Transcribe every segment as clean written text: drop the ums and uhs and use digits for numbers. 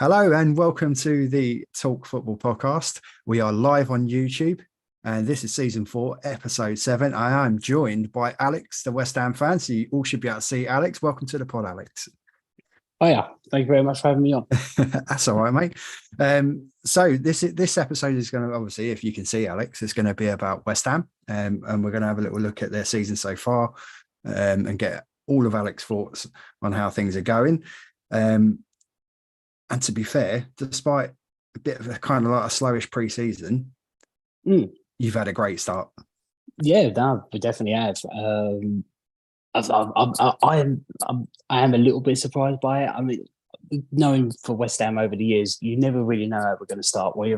Hello and welcome to the Talk Football podcast. We are live on YouTube and this is season 4, episode 7. I am joined by Alex, the West Ham fan. So you all should be able to see Alex. Welcome to the pod, Alex. Oh yeah, thank you very much for having me on. That's all right, mate. So this episode is going to, obviously, if you can see Alex, it's going to be about West Ham, and we're going to have a little look at their season so far, and get all of Alex's thoughts on how things are going. And to be fair, despite a bit of a kind of like a slowish pre-season, you've had a great start. Yeah, no, we definitely have. I am a little bit surprised by it. I mean, knowing for West Ham over the years, you never really know how we're going to start. We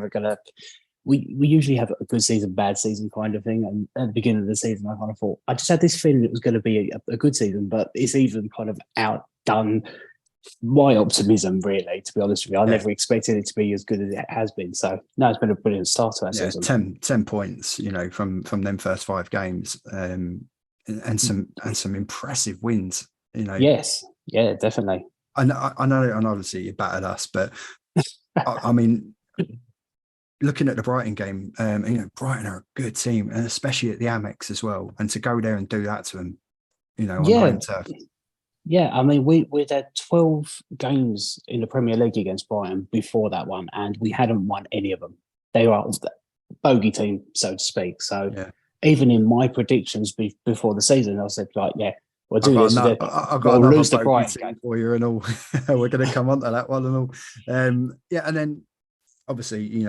usually have a good season, bad season kind of thing. And at the beginning of the season, I kind of thought, I just had this feeling it was going to be a good season, but it's even kind of outdone my optimism, really, to be honest with you. I never expected it to be as good as it has been. So no, it's been a brilliant start to that season. 10 points, from them first 5 games, and some impressive wins, Yes, yeah, definitely. I know, and obviously you battered us, but I mean, looking at the Brighton game, Brighton are a good team, and especially at the Amex as well. And to go there and do that to them, on home turf. Yeah, I mean, we'd had 12 games in the Premier League against Brighton before that one, and we hadn't won any of them. They were a bogey team, so to speak. So even in my predictions before the season, I said, we'll do this. I've got we'll another lose the Brighton game for you and all. We're going to come on to that one and all. And then obviously,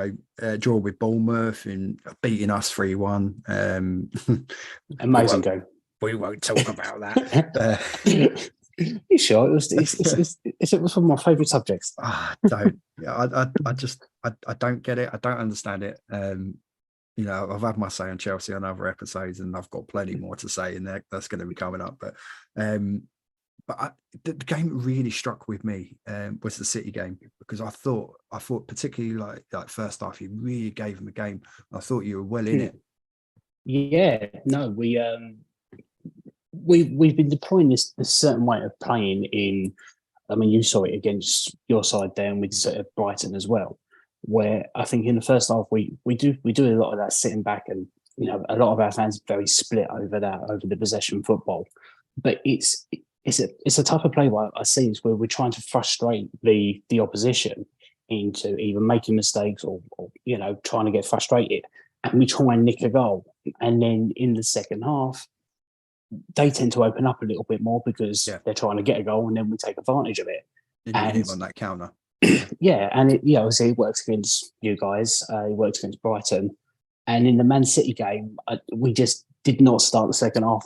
draw with Bournemouth and beating us 3-1. Amazing game. We won't talk about that. You sure? It was one of my favourite subjects. I don't get it. I don't understand it. I've had my say on Chelsea on other episodes, and I've got plenty more to say, and that's going to be coming up. But the game that really struck with me was the City game, because I thought particularly like first half, you really gave them a game. I thought you were well in it. Yeah, no, we've been deploying this certain way of playing in. I mean, you saw it against your side there, and with Brighton as well, where I think in the first half we do a lot of that sitting back, and a lot of our fans are very split over the possession football. But it's a type of play where I see is where we're trying to frustrate the opposition into either making mistakes or trying to get frustrated, and we try and nick a goal, and then in the second half they tend to open up a little bit more because they're trying to get a goal, and then we take advantage of it. And on that counter. Yeah, and obviously it works against you guys. It works against Brighton. And in the Man City game, we just did not start the second half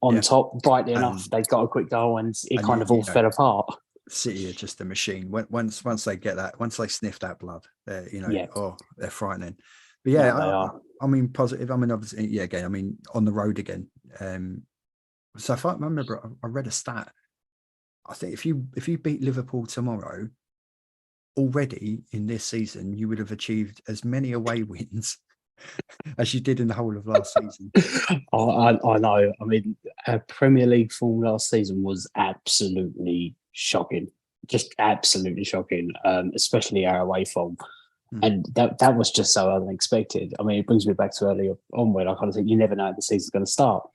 on top brightly enough. They got a quick goal, and it kind of all fell apart. City are just a machine. Once they get that, once they sniff that blood, they're they're frightening. But I mean, positive. I mean, obviously, again, I mean, on the road again. So if I remember, I read a stat. I think if you beat Liverpool tomorrow, already in this season, you would have achieved as many away wins as you did in the whole of last season. I know. I mean, our Premier League form last season was absolutely shocking. Just absolutely shocking, especially our away form. And that was just so unexpected. I mean, it brings me back to earlier on where I kind of think you never know how the season's going to start.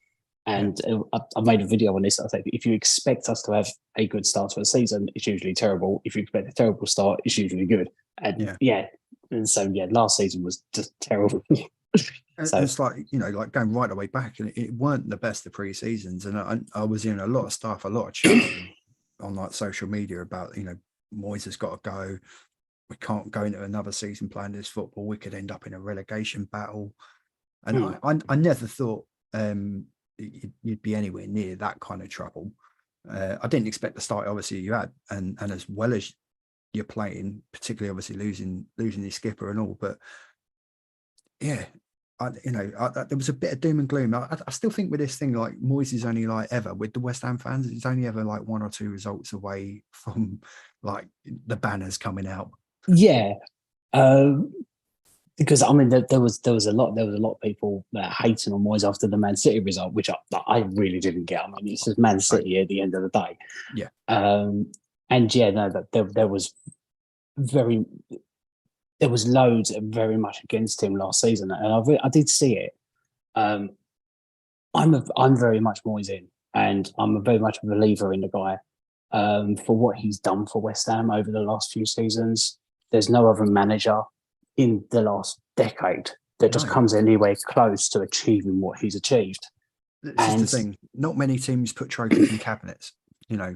And I made a video on this. I think if you expect us to have a good start to a season, it's usually terrible. If you expect a terrible start, it's usually good. And last season was just terrible. So it's like, like going right the way back, and it weren't the best of pre-seasons. And I was in a lot of stuff, a lot of chat on like social media about, Moyes has got to go. We can't go into another season playing this football. We could end up in a relegation battle. And I never thought you'd be anywhere near that kind of trouble. I didn't expect the start, obviously, you had, and as well as you're playing, particularly obviously losing your skipper and all. But there was a bit of doom and gloom. I still think with this thing, like Moyes is only like ever with the West Ham fans, it's only ever like 1 or 2 results away from like the banners coming out. Yeah, because I mean there was a lot of people that hating on Moyes after the Man City result, which I really didn't get. I mean, it's just Man City at the end of the day. Yeah. There was very. There was loads very much against him last season, and I did see it. I'm very much Moyes in, and I'm very much a believer in the guy for what he's done for West Ham over the last few seasons. There's no other manager in the last decade that just comes anywhere close to achieving what he's achieved. This is the thing. Not many teams put trophies in cabinets. No.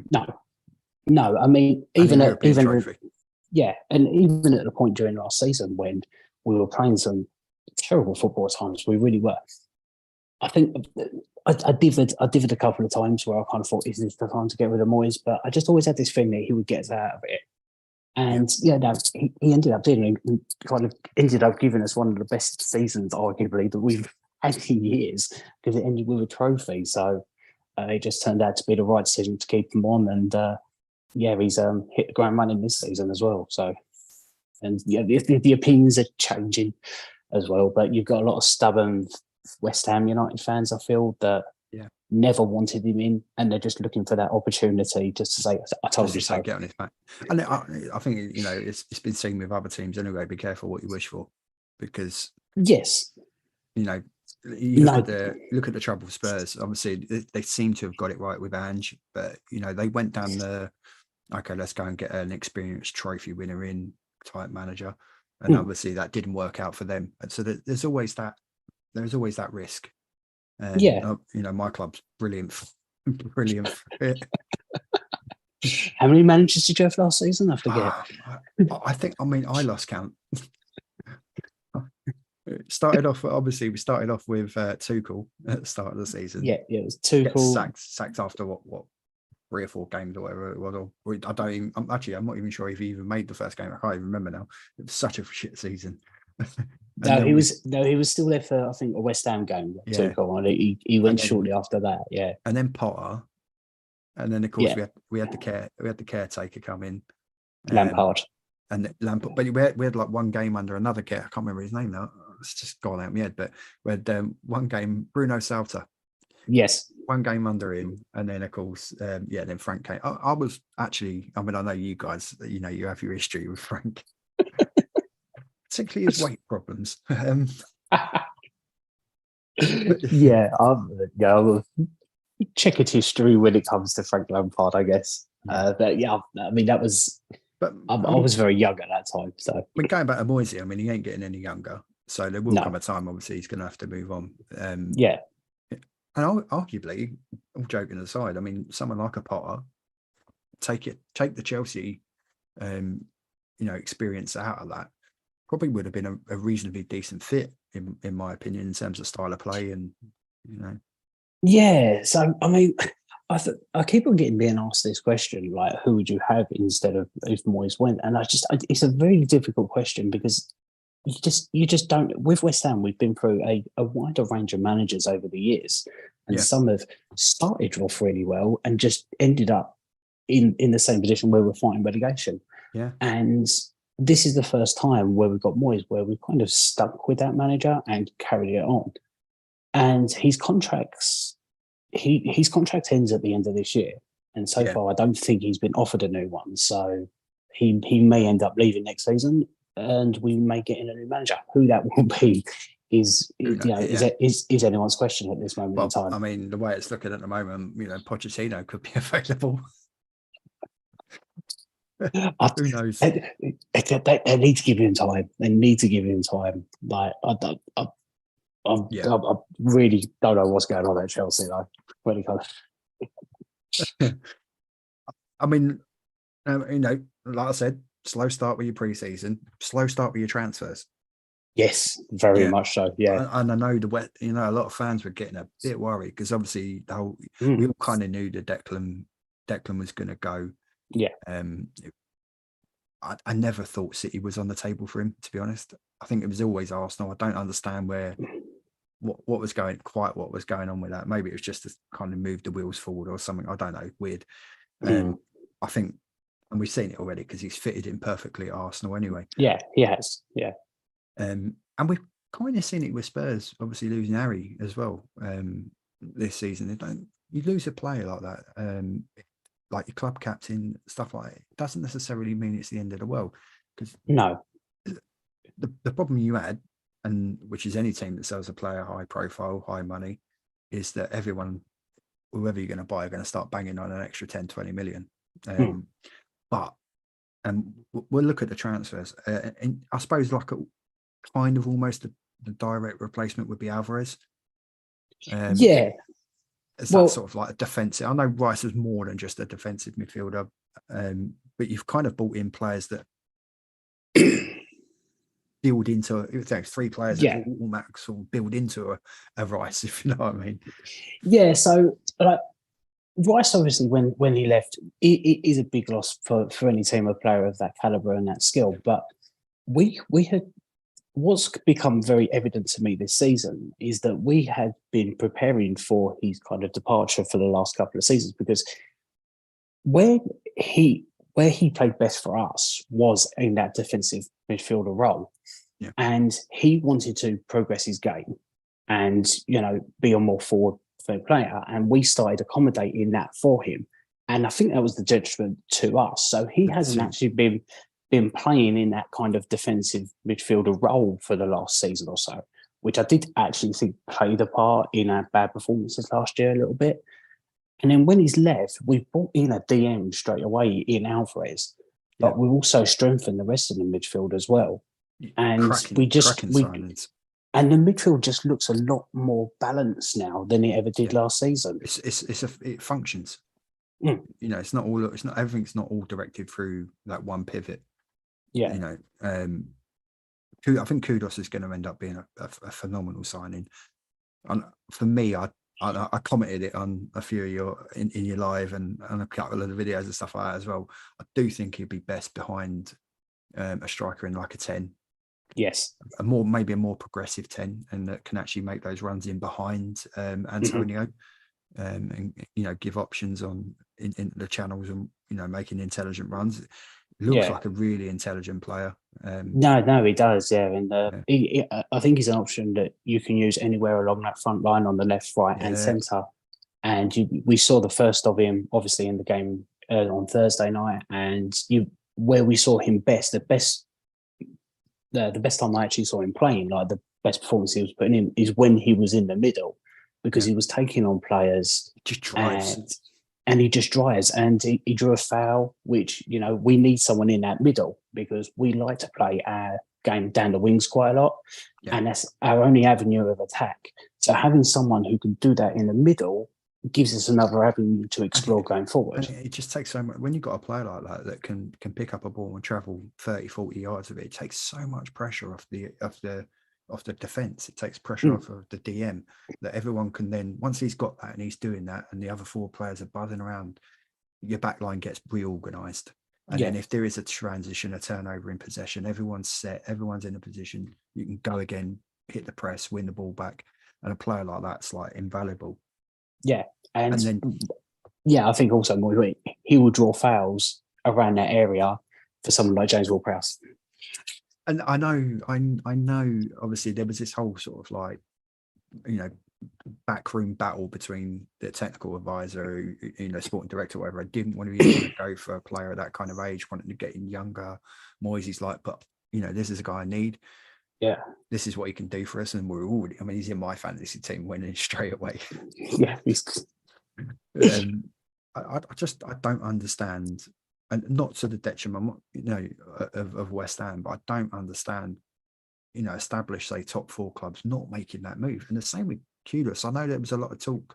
I mean, even and even at the point during last season when we were playing some terrible football at times, we really were. I think I dithered a couple of times where I kind of thought, is this the time to get rid of Moyes? But I just always had this feeling that he would get us out of it. And he ended up doing it, and kind of ended up giving us one of the best seasons, arguably, that we've had in years, because it ended with a trophy. So it just turned out to be the right decision to keep him on. And he's hit the ground running this season as well. So, and the opinions are changing as well. But you've got a lot of stubborn West Ham United fans, I feel, that never wanted him in, and they're just looking for that opportunity just to say, I told you so. Get on his back. And I think, it's been seen with other teams anyway. Be careful what you wish for, because yes, you look at the trouble with Spurs. Obviously, they seem to have got it right with Ange, but they went down let's go and get an experienced trophy winner in type manager, and obviously that didn't work out for them. And so there's always that risk. My club's brilliant. How many managers did you have last season? I forget. I lost count. We started off with Tuchel at the start of the season. Yeah, it was Tuchel. Sacked after what 3 or 4 games or whatever it was. I'm not even sure if he even made the first game. I can't even remember now. It was such a shit season. He was still there for, I think, a West Ham game. Tuchel, and he went shortly after that. Yeah, and then Potter, and then of course we had the caretaker come in, Lampard, but we had like one game under another care. I can't remember his name now. It's just gone out of my head. But we had one game, Bruno Salta. Yes, one game under him, and then of course, then Frank came. I was actually, I know you guys, you have your history with Frank. Particularly his weight problems. I'll check his history when it comes to Frank Lampard, I guess. But that was. But I was very young at that time, so. Going back to Moisey, he ain't getting any younger, so there will come a time. Obviously, he's going to have to move on. And arguably, all joking aside, someone like a Potter, take the Chelsea, experience out of that. Probably would have been a reasonably decent fit, in my opinion, in terms of style of play and. Yeah, so I keep on being asked this question, like, who would you have instead of if Moyes went? And it's a very difficult question, because you just don't. With West Ham, we've been through a wider range of managers over the years, and some have started off really well and just ended up in the same position where we're fighting relegation. Yeah, and this is the first time where we've got Moyes where we've kind of stuck with that manager and carried it on. And his contract ends at the end of this year. And so far, I don't think he's been offered a new one. So he may end up leaving next season, and we may get in a new manager. Who that will be is anyone's question at this moment in time. The way it's looking at the moment, Pochettino could be available. Who knows? They need to give him time. They need to give him time. Like I really don't know what's going on at Chelsea, though. Really kind of. Like I said, slow start with your pre-season, slow start with your transfers. Yes, very much so. Yeah, and I know a lot of fans were getting a bit worried, because obviously we all kind of knew that Declan was going to go. Yeah. I never thought City was on the table for him, to be honest. I think it was always Arsenal. I don't understand what was going on with that. Maybe it was just to kind of move the wheels forward or something. I don't know. Weird. I think, and we've seen it already, because he's fitted in perfectly at Arsenal anyway. Yeah, he has. Yeah. And we've kind of seen it with Spurs, obviously losing Harry as well this season. You lose a player like that, like your club captain, stuff like that. It doesn't necessarily mean it's the end of the world. Because No. the problem you had, and which is any team that sells a player high profile, high money, is that everyone, whoever you're going to buy, are going to start banging on an extra 10, 20 million. But we'll look at the transfers. And I suppose like a kind of almost the direct replacement would be Alvarez. Yeah. It's that sort of like a defensive. I know Rice is more than just a defensive midfielder, but you've kind of brought in players that build into three players that all max or build into a Rice, if you know what I mean. Yeah, so like Rice, obviously, when he left, it is a big loss for any team or player of that caliber and that skill. But we had what's become very evident to me this season is that we had been preparing for his kind of departure for the last couple of seasons, because where he played best for us was in that defensive midfielder role. Yeah. And he wanted to progress his game and, be a more forward player. And we started accommodating that for him. And I think that was the judgment to us. So he hasn't actually been playing in that kind of defensive midfielder role for the last season or so, which I did actually think played a part in our bad performances last year a little bit. And then when he's left, we brought in a DM straight away in Alvarez, but we also strengthened the rest of the midfield as well. And and the midfield just looks a lot more balanced now than it ever did last season. It functions. It's not everything's not all directed through that one pivot. Yeah. I think Kudus is going to end up being a phenomenal signing. And for me, I commented it on a few of your in your live and a couple of the videos and stuff like that as well. I do think he'd be best behind a striker in like a 10. Yes, maybe a more progressive 10, and that can actually make those runs in behind Antonio, and give options in the channels and making intelligent runs. It looks like a really intelligent player. No, he does, and I think he's an option that you can use anywhere along that front line on the left, right, and centre. And we saw the first of him, obviously, in the game on Thursday night, and where we saw him best, the best time I actually saw him playing, like the best performance he was putting in, is when he was in the middle, because he was taking on players, just drives. And he just drives, and he drew a foul, which, we need someone in that middle, because we like to play our game down the wings quite a lot, and that's our only avenue of attack. So having someone who can do that in the middle gives us another avenue to explore going forward. It just takes so much. When you've got a player like that can pick up a ball and travel 30, 40 yards of it, it takes so much pressure off the defense. It takes pressure off of the DM, that everyone can then, once he's got that and he's doing that and the other four players are buzzing around, your back line gets reorganized. And then if there is a transition, a turnover in possession, everyone's set, everyone's in a position, you can go again, hit the press, win the ball back. And a player like that's like invaluable. Yeah. And then, I think also he will draw fouls around that area for someone like James Ward-Prowse. And I know, obviously there was this whole sort of like, backroom battle between the technical advisor, sporting director, or whatever. I didn't want to go for a player of that kind of age, wanting to get in younger. Moisey's like, but this is a guy I need. Yeah, this is what he can do for us, and we're already. I mean, he's in my fantasy team, winning straight away. Yeah, I don't understand, and not to the detriment, of West Ham, but I don't understand, established, say, top four clubs not making that move. And the same with Kudus. I know there was a lot of talk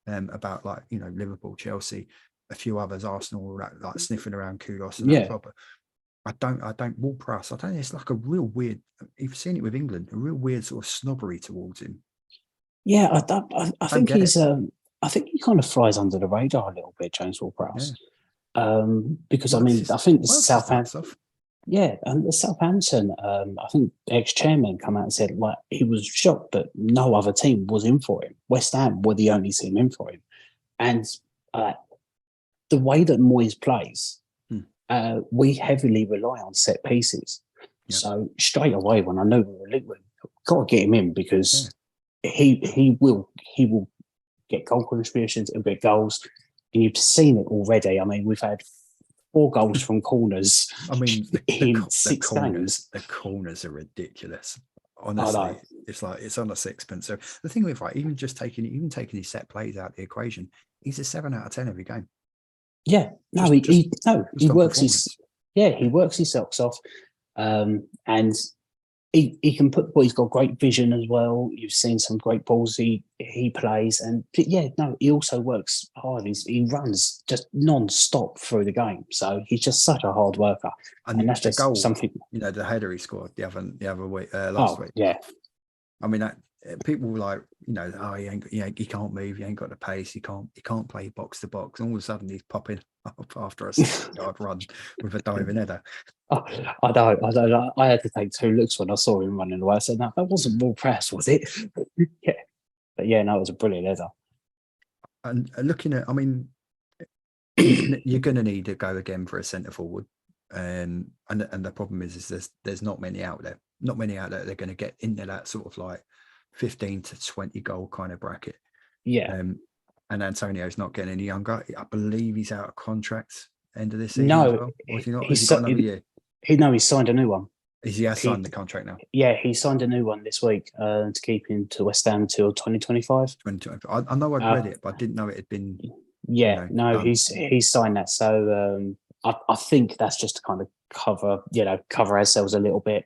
about like Liverpool, Chelsea, a few others, Arsenal, like sniffing around Kudus and that. But I don't Ward-Prowse. I don't think it's like a real weird. You've seen it with England, a real weird sort of snobbery towards him. Yeah, I think he's. I think he kind of flies under the radar a little bit, James Ward-Prowse, because I think the Southampton. Yeah, and the Southampton. I think the ex-chairman come out and said like he was shocked that no other team was in for him. West Ham were the only team in for him, and the way that Moyes plays. We heavily rely on set pieces. Yeah. So straight away, when I know we were liquid, got to get him in, because he will get goal contributions, he'll get goals, and you've seen it already. I mean, we've had 4 goals from corners. I mean, in 6 games. The corners are ridiculous. I Honestly, know. it's like it's on a sixpence. So the thing with even taking his set plays out of the equation, he's a 7 out of 10 every game. Yeah, no, he works he works his socks off, and he can put. Well, he's got great vision as well. You've seen some great balls he plays, and he also works hard. He runs just non-stop through the game. So he's just such a hard worker, and that's just something. The header he scored the other week last week. Yeah, I mean that. People were like, he can't move, he ain't got the pace, he can't play box to box. And all of a sudden, he's popping up after a 6-yard run with a diving header. I know. I had to take 2 looks when I saw him running away. I said, "No, that wasn't ball press, was it?" Yeah, but yeah, no, it was a brilliant header. And looking at, I mean, you're going to need to go again for a centre forward, and the problem is there's not many out there. Not many out there. They're going to get into that sort of like 15 to 20 goal kind of bracket. Yeah. And Antonio's not getting any younger. I believe he's out of contract end of this season. No, as well. Or is he not? Has he got another year? He's signed a new one. He has signed the contract now. Yeah, he signed a new one this week to keep him to West Ham until 2025. 2025. I know I'd read it, but I didn't know it had been. Yeah, he's signed that. So I think that's just to kind of cover ourselves a little bit.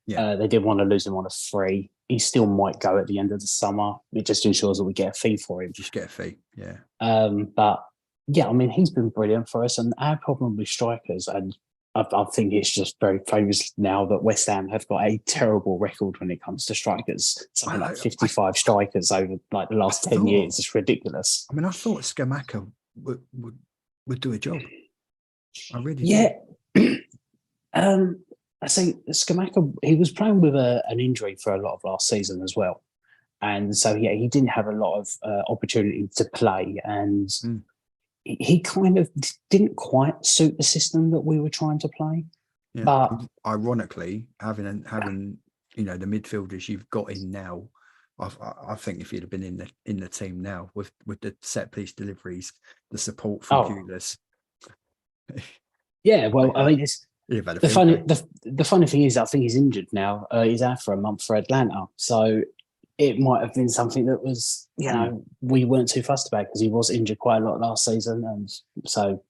Yeah. They didn't want to lose him on a free. He still might go at the end of the summer. It just ensures that we get a fee for him. Just get a fee, yeah. But yeah, I mean, he's been brilliant for us. And our problem with strikers, and I think it's just very famous now that West Ham have got a terrible record when it comes to strikers. Something like 55 strikers over like the last 10 years. It's ridiculous. I mean, I thought Scamacca would do a job. I really did. I think Scamacca, he was playing with an injury for a lot of last season as well. And so, yeah, he didn't have a lot of opportunity to play. And he kind of didn't quite suit the system that we were trying to play. Yeah. But ironically, having the midfielders you've got in now, I think if he'd have been in the team now with the set piece deliveries, the support from Pulis. Yeah, well, I mean, it's... The funny thing is, I think he's injured now. He's out for a month for Atlanta, so it might have been something that was, we weren't too fussed about because he was injured quite a lot last season, and so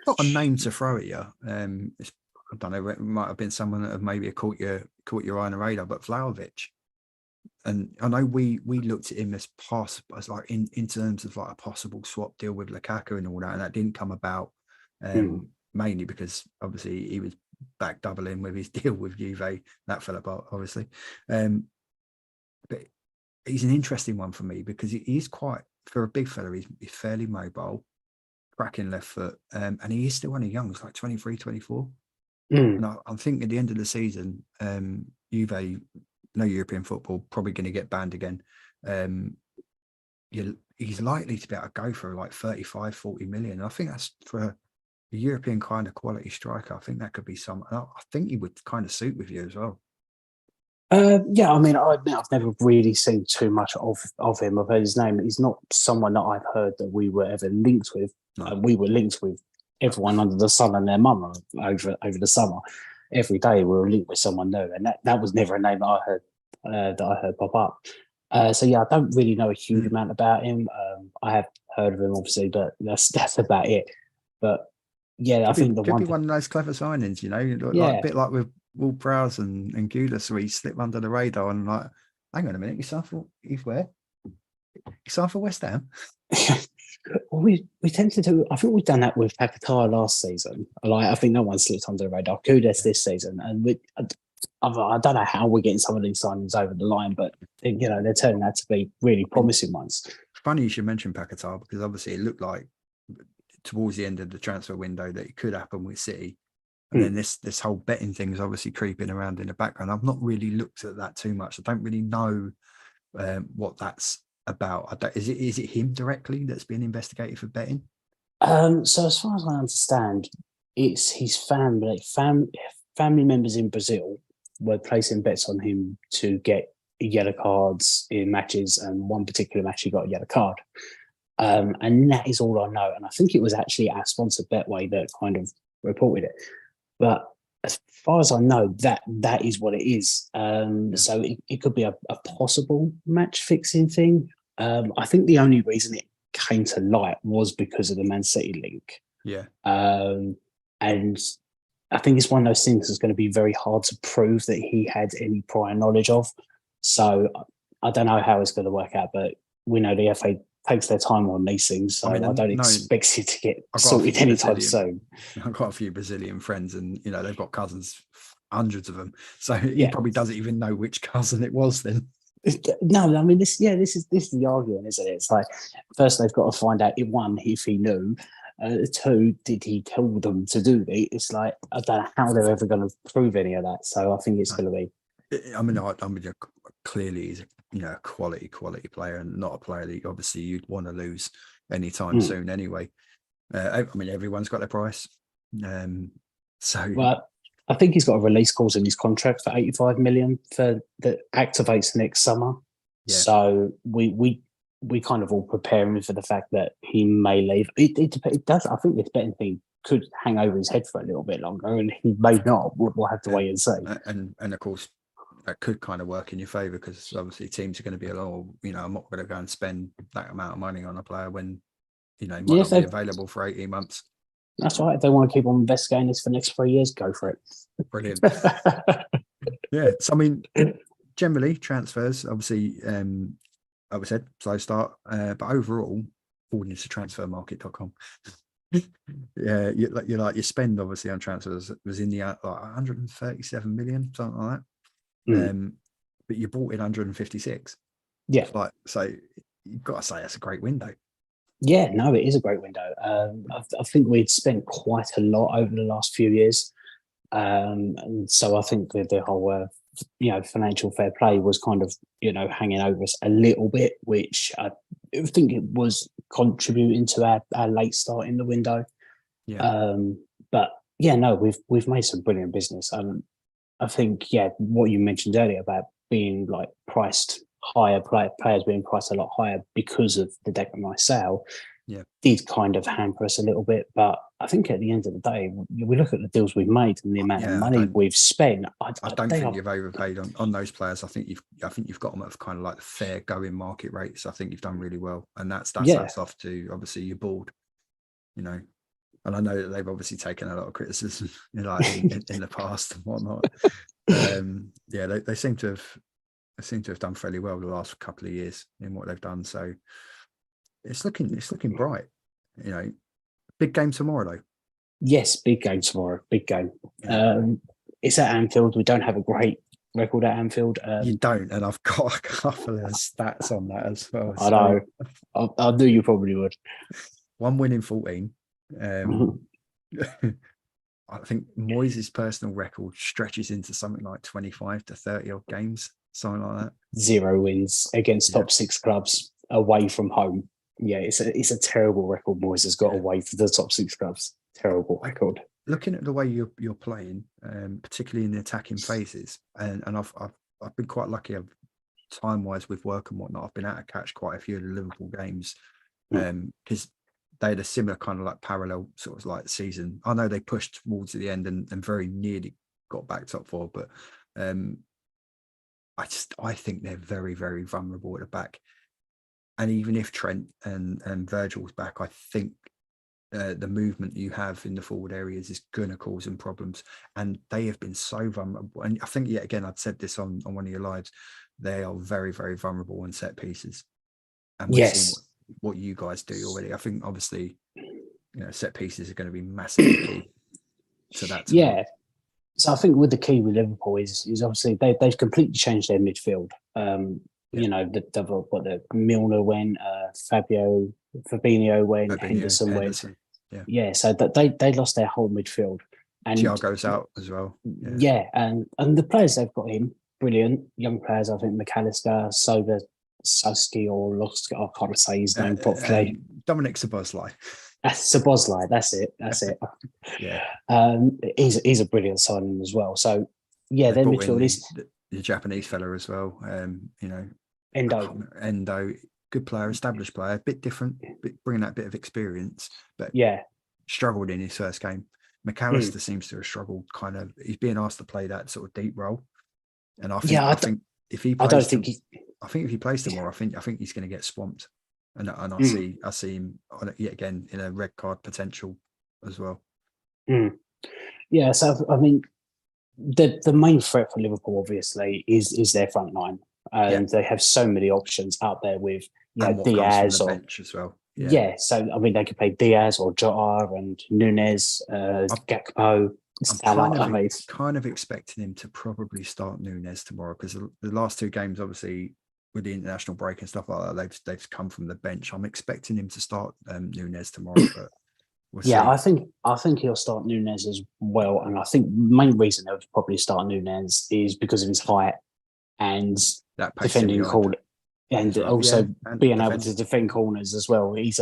not a name to throw at you. I don't know. It might have been someone that have maybe caught your eye on the radar, but Vlahovic. And I know we looked at him as like in terms of like a possible swap deal with Lukaku and all that, and that didn't come about. Mainly because obviously he was back doubling with his deal with Juve. That fell apart, obviously. But he's an interesting one for me because he's quite, for a big fella, he's fairly mobile, cracking left foot, and he is still only young. He's like 23, 24. And I think at the end of the season, Juve, no European football, probably going to get banned again. He's likely to be able to go for like 35, 40 million. And I think that's for a European kind of quality striker. I think that could be some. I think he would kind of suit with you as well. Yeah, I mean, I've never really seen too much of him. I've heard his name. He's not someone that I've heard that we were ever linked with. No. We were linked with everyone under the sun and their mum over the summer. Every day we were linked with someone new, and that was never a name that I heard pop up. So yeah, I don't really know a huge amount about him. I have heard of him, obviously, but that's about it. But yeah, I think could be one of those clever signings, like a bit like with Ward-Prowse and Gulas, where he slipped under the radar and like, hang on a minute, you signed for West Ham? Well, we tended to. I think we've done that with Paquetá last season. Like, I think no one slipped under the radar. Kudos this season, and I don't know how we're getting some of these signings over the line, but they're turning out to be really promising ones. Funny you should mention Paquetá because obviously it looked like towards the end of the transfer window that it could happen with City, and then this whole betting thing is obviously creeping around in the background. I've not really looked at that too much. I don't really know what that's about. Is it him directly that's being investigated for betting? So as far as I understand, it's his family members in Brazil were placing bets on him to get yellow cards in matches, and one particular match he got a yellow card. And that is all I know. And I think it was actually our sponsor Betway that kind of reported it. But as far as I know, that is what it is. So it could be a possible match fixing thing. I think the only reason it came to light was because of the Man City link. Yeah. And I think it's one of those things that's going to be very hard to prove that he had any prior knowledge of. So I don't know how it's going to work out, but we know the FA takes their time on these things, so I don't expect it to get sorted anytime soon. I've got a few Brazilian friends, and they've got cousins, hundreds of them. So he probably doesn't even know which cousin it was. Then no, I mean this is the argument, isn't it? It's like, first they've got to find out if he knew. Two, did he tell them to do it? It's like, I don't know how they're ever going to prove any of that. So I think it's going to be. I mean, clearly he's a quality player, and not a player that obviously you'd want to lose anytime soon. Anyway, I mean, everyone's got their price. Well, I think he's got a release clause in his contract for 85 million that activates next summer. Yeah. So we kind of all prepare him for the fact that he may leave. It does. I think this betting thing could hang over his head for a little bit longer, and he may not. We'll have to wait and see. And of course, that could kind of work in your favour, because obviously teams are going to be I'm not going to go and spend that amount of money on a player when he might not be available for 18 months. That's right. If they want to keep on investigating this for the next 3 years, go for it. Brilliant. Yeah. So I mean, generally transfers, obviously, like we said, slow start, but overall, according to transfermarket.com, your spend obviously on transfers was in the 137 million, something like that. But you bought in 156. Yeah. So you've got to say that's a great window. Yeah, no, it is a great window. I think we'd spent quite a lot over the last few years, and so I think the whole financial fair play was kind of hanging over us a little bit, which I think it was contributing to our late start in the window. Yeah. But yeah, no, we've made some brilliant business. I think what you mentioned earlier about being like priced higher, players being priced a lot higher because of the Declan Rice sale, did kind of hamper us a little bit. But I think at the end of the day, we look at the deals we've made and the amount of money we've spent. I don't think you've overpaid on those players. I think you've got them at kind of like the fair going market rates. I think you've done really well, and that's off to obviously your board, and I know that they've obviously taken a lot of criticism, in the past and whatnot. They seem to have done fairly well the last couple of years in what they've done. So it's looking bright. Big game tomorrow though. Yes, big game tomorrow. Big game. It's at Anfield. We don't have a great record at Anfield. You don't, and I've got a couple of stats on that as well. I know. I knew you probably would. 1 win in 14. I think Moyes' personal record stretches into something like 25 to 30 odd games, something like that. 0 wins against top 6 clubs away from home. Yeah, it's a terrible record Moyes has got away from the top 6 clubs. Terrible record. Looking at the way you're playing, particularly in the attacking phases, and I've been quite lucky. Time-wise with work and whatnot, I've been able to catch quite a few of the Liverpool games, because they had a similar kind of like parallel sort of like season. I know they pushed towards the end and very nearly got back top 4, but I think they're very, very vulnerable at the back. And even if Trent and Virgil's back, I think the movement you have in the forward areas is going to cause them problems. And they have been so vulnerable. And I think, yet again, I've said this on one of your lives, they are very, very vulnerable on set pieces. And we've seen what you guys do already. I think, obviously, set pieces are going to be massively key to that. Yeah. So I think with the key with Liverpool is obviously they've completely changed their midfield. The Milner went, Fabinho went, Henderson went. Yeah, so that they lost their whole midfield. And Thiago's out as well. Yeah, and the players they've got in, brilliant young players. I think McAllister, Soski or Losk, I can't say his name properly. Dominic Szoboszlai. Szoboszlai, that's it. Yeah. He's a brilliant signing as well. So yeah, their midfield is the Japanese fella as well. Endo, good player, established player, a bit different, bringing that bit of experience, but yeah, struggled in his first game. McAllister seems to have struggled. Kind of, he's being asked to play that sort of deep role, and I think if he plays, I think if he plays tomorrow, I think he's going to get swamped, and I see him yet again in a red card potential as well. Yeah, so I mean, the main threat for Liverpool obviously is their front line, and they have so many options out there with Diaz or bench as well. Yeah, so I mean they could play Diaz or Jota and Nunes, Gakpo. I'm kind of expecting him to probably start Nunes tomorrow, because the last two games, obviously with the international break and stuff like that, they've come from the bench. I'm expecting him to start Nunes tomorrow, but we'll see. I think he'll start Nunes as well, and I think the main reason they'll probably start Nunes is because of his height and that defending corner, and also being able to defend corners as well. He's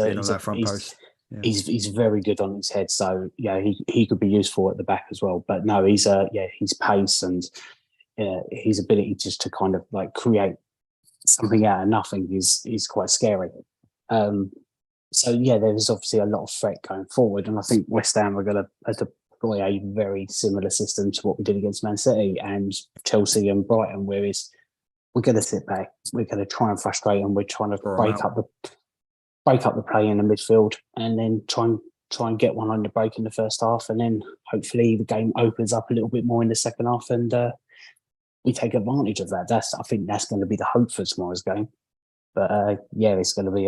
very good on his head, so he could be useful at the back as well. But no, his pace and his ability just to kind of like create something out of nothing is quite scary. So there's obviously a lot of threat going forward, and I think West Ham are going to deploy a very similar system to what we did against Man City and Chelsea and Brighton, whereas we're going to sit back, we're going to try and frustrate them, we're trying to break up the play in the midfield, and then try and get one on the break in the first half, and then hopefully the game opens up a little bit more in the second half, and we take advantage of that. I think that's going to be the hope for tomorrow's game. But it's going to be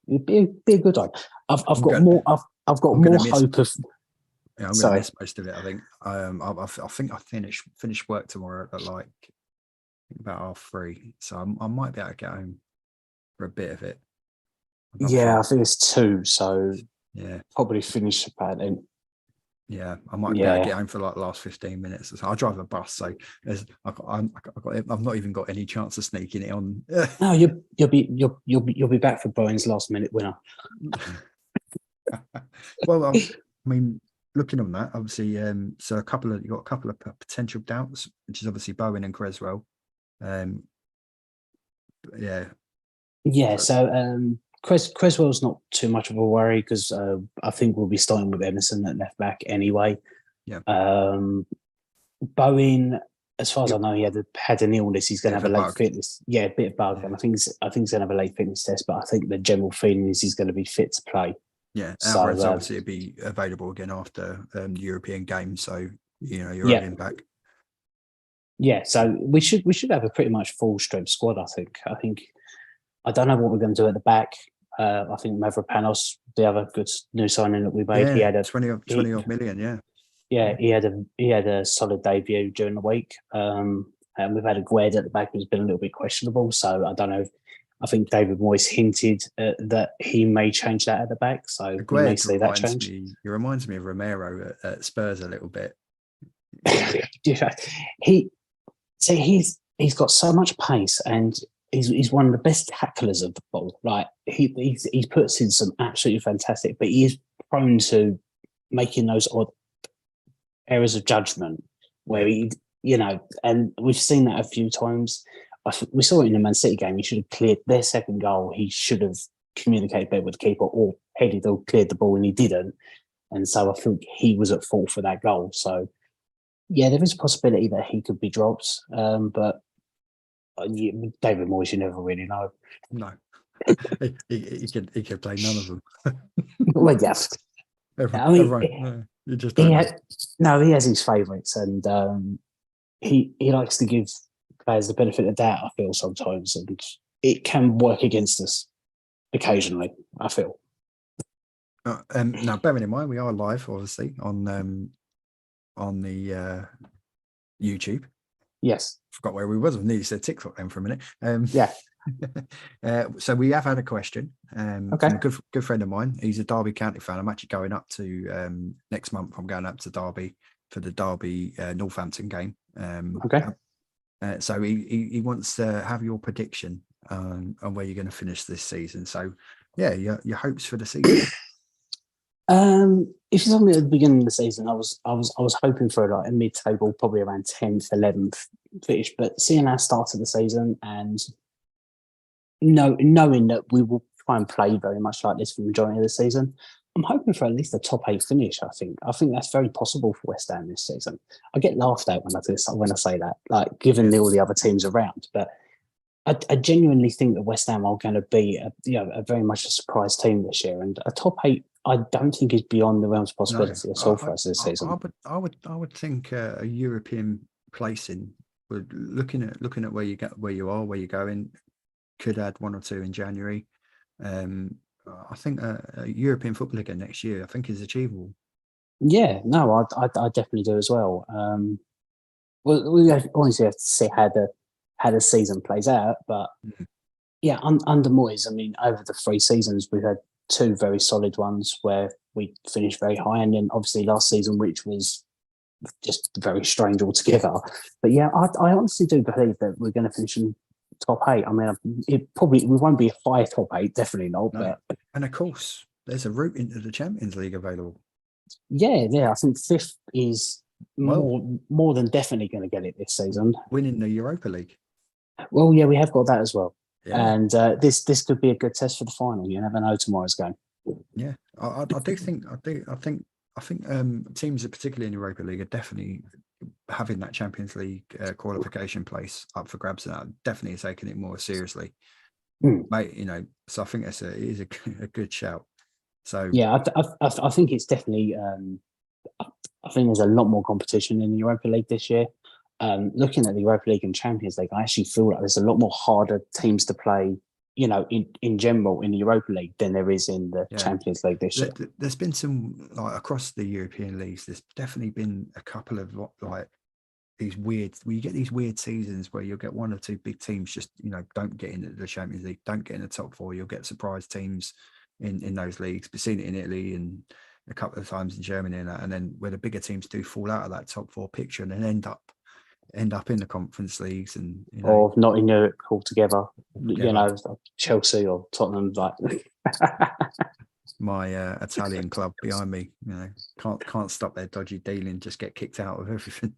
it'd be a good one. I've got more hope of. Yeah, I'm going to miss most of it. I think. I think I finish work tomorrow at like about 3:30, so I might be able to get home for a bit of it. I think it's 2, so probably finish about then. Yeah, I might be able to get home for like the last 15 minutes. So I drive a bus, so I've not even got any chance of sneaking it on. No, you'll be back for Bowen's last minute winner. Well, I mean, looking on that, obviously, so you've got a couple of potential doubts, which is obviously Bowen and Creswell. So Creswell's not too much of a worry, because I think we'll be starting with Emerson at left back anyway. Yeah. Bowen, as far as I know, he had an illness. He's going to have a late fitness. Yeah, a bit of bug, and I think he's going to have a late fitness test. But I think the general feeling is he's going to be fit to play. Yeah, Alvarez obviously will be available again after the European game, so you're having back. Yeah, so we should have a pretty much full strength squad. I think. I don't know what we're going to do at the back. I think Mavropanos, the other good new signing that we made, he had a 20 odd million. Yeah. Yeah, he had a solid debut during the week. And we've had a Gued at the back who's been a little bit questionable. So I don't know. I think David Moyes hinted that he may change that at the back. So we may see that change. He reminds me of Romero at Spurs a little bit. He's got so much pace, and he's one of the best tacklers of the ball. Like he puts in some absolutely fantastic, but he is prone to making those odd errors of judgment where and we've seen that a few times. We saw it in the Man City game. He should have cleared their second goal. He should have communicated better with the keeper, or headed or cleared the ball, and he didn't. And so I think he was at fault for that goal. So yeah, there is a possibility that he could be dropped. But David Moyes, you never really know. No, he could play none of them. Well, yes. You just don't he has his favourites, and he likes to give players the benefit of the doubt, I feel, sometimes, and it can work against us occasionally, I feel. Now, bearing in mind, we are live, obviously, on the YouTube. Yes. Forgot where we was. I nearly said TikTok then for a minute. Yeah. So we have had a question from a good friend of mine. He's a Derby County fan. I'm actually going up to next month. I'm going up to Derby for the Derby Northampton game. So he wants to have your prediction on where you're going to finish this season. So yeah, your hopes for the season. If you told me at the beginning of the season, I was hoping for like a mid-table, probably around 10th, 11th finish. But seeing our start of the season and knowing that we will try and play very much like this for the majority of the season, I'm hoping for at least a top 8 finish. I think that's very possible for West Ham this season. I get laughed at when I say that, like given all the other teams around, but I genuinely think that West Ham are going to be a very much a surprise team this year, and a top 8 I don't think is beyond the realms of possibility at all for us this season. I would think a European placing, looking at where you are, where you're going, could add 1 or 2 in January. I think a European football again next year, I think, is achievable. Yeah, no, I definitely do as well. Well, we obviously have to see how the season plays out, but yeah, under Moyes, I mean, over the 3 seasons, we've had 2 very solid ones where we finished very high, and then obviously last season, which was just very strange altogether. But yeah, I honestly do believe that we're going to finish in top 8. I mean, we won't be a 5 top 8, definitely not. No. But and of course, there's a route into the Champions League available. Yeah, I think 5th is more than definitely going to get it this season. Winning the Europa League. Well, yeah, we have got that as well. Yeah. And this could be a good test for the final. You never know tomorrow's game. Yeah, I think teams, particularly in Europa League, are definitely having that Champions League qualification place up for grabs, and definitely taking it more seriously. Mate, so I think it is a good shout. So yeah, I think it's definitely. I think there's a lot more competition in the Europa League this year. Looking at the Europa League and Champions League, I actually feel like there's a lot more harder teams to play, in general in the Europa League than there is in the Champions League this year. There's been some, like, across the European leagues, there's definitely been a couple of like these weird, where you get these weird seasons where you'll get 1 or 2 big teams just, don't get into the Champions League, don't get in the top 4. You'll get surprise teams in those leagues. We've seen it in Italy and a couple of times in Germany and then where the bigger teams do fall out of that top 4 picture and then end up in the conference leagues and or not in Europe altogether. Chelsea or Tottenham, like my Italian club behind me, can't stop their dodgy dealing, just get kicked out of everything.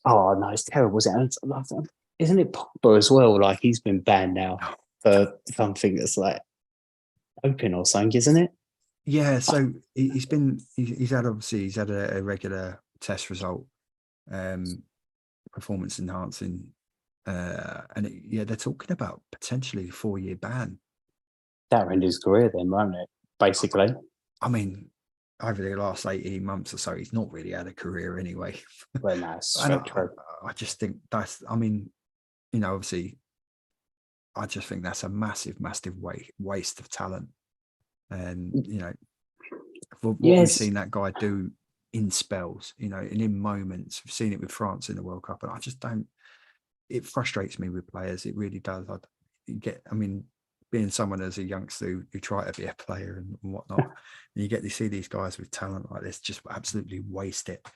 Oh no, it's terrible, isn't it? Isn't it Pogba as well? Like, he's been banned now for something that's like open or something, isn't it? Yeah, so he's had a regular test result, performance enhancing, and they're talking about potentially a 4-year ban. That ended his career then, won't it? Basically. I mean, over the last 18 months or so, he's not really had a career anyway. Well, no, it's true. I just think obviously, I just think that's a massive, massive waste of talent. And, what we've seen that guy do in spells, and in moments. We've seen it with France in the World Cup, and I just don't. It frustrates me with players. It really does. Being someone as a youngster who try to be a player and whatnot, and you get to see these guys with talent like this just absolutely waste it.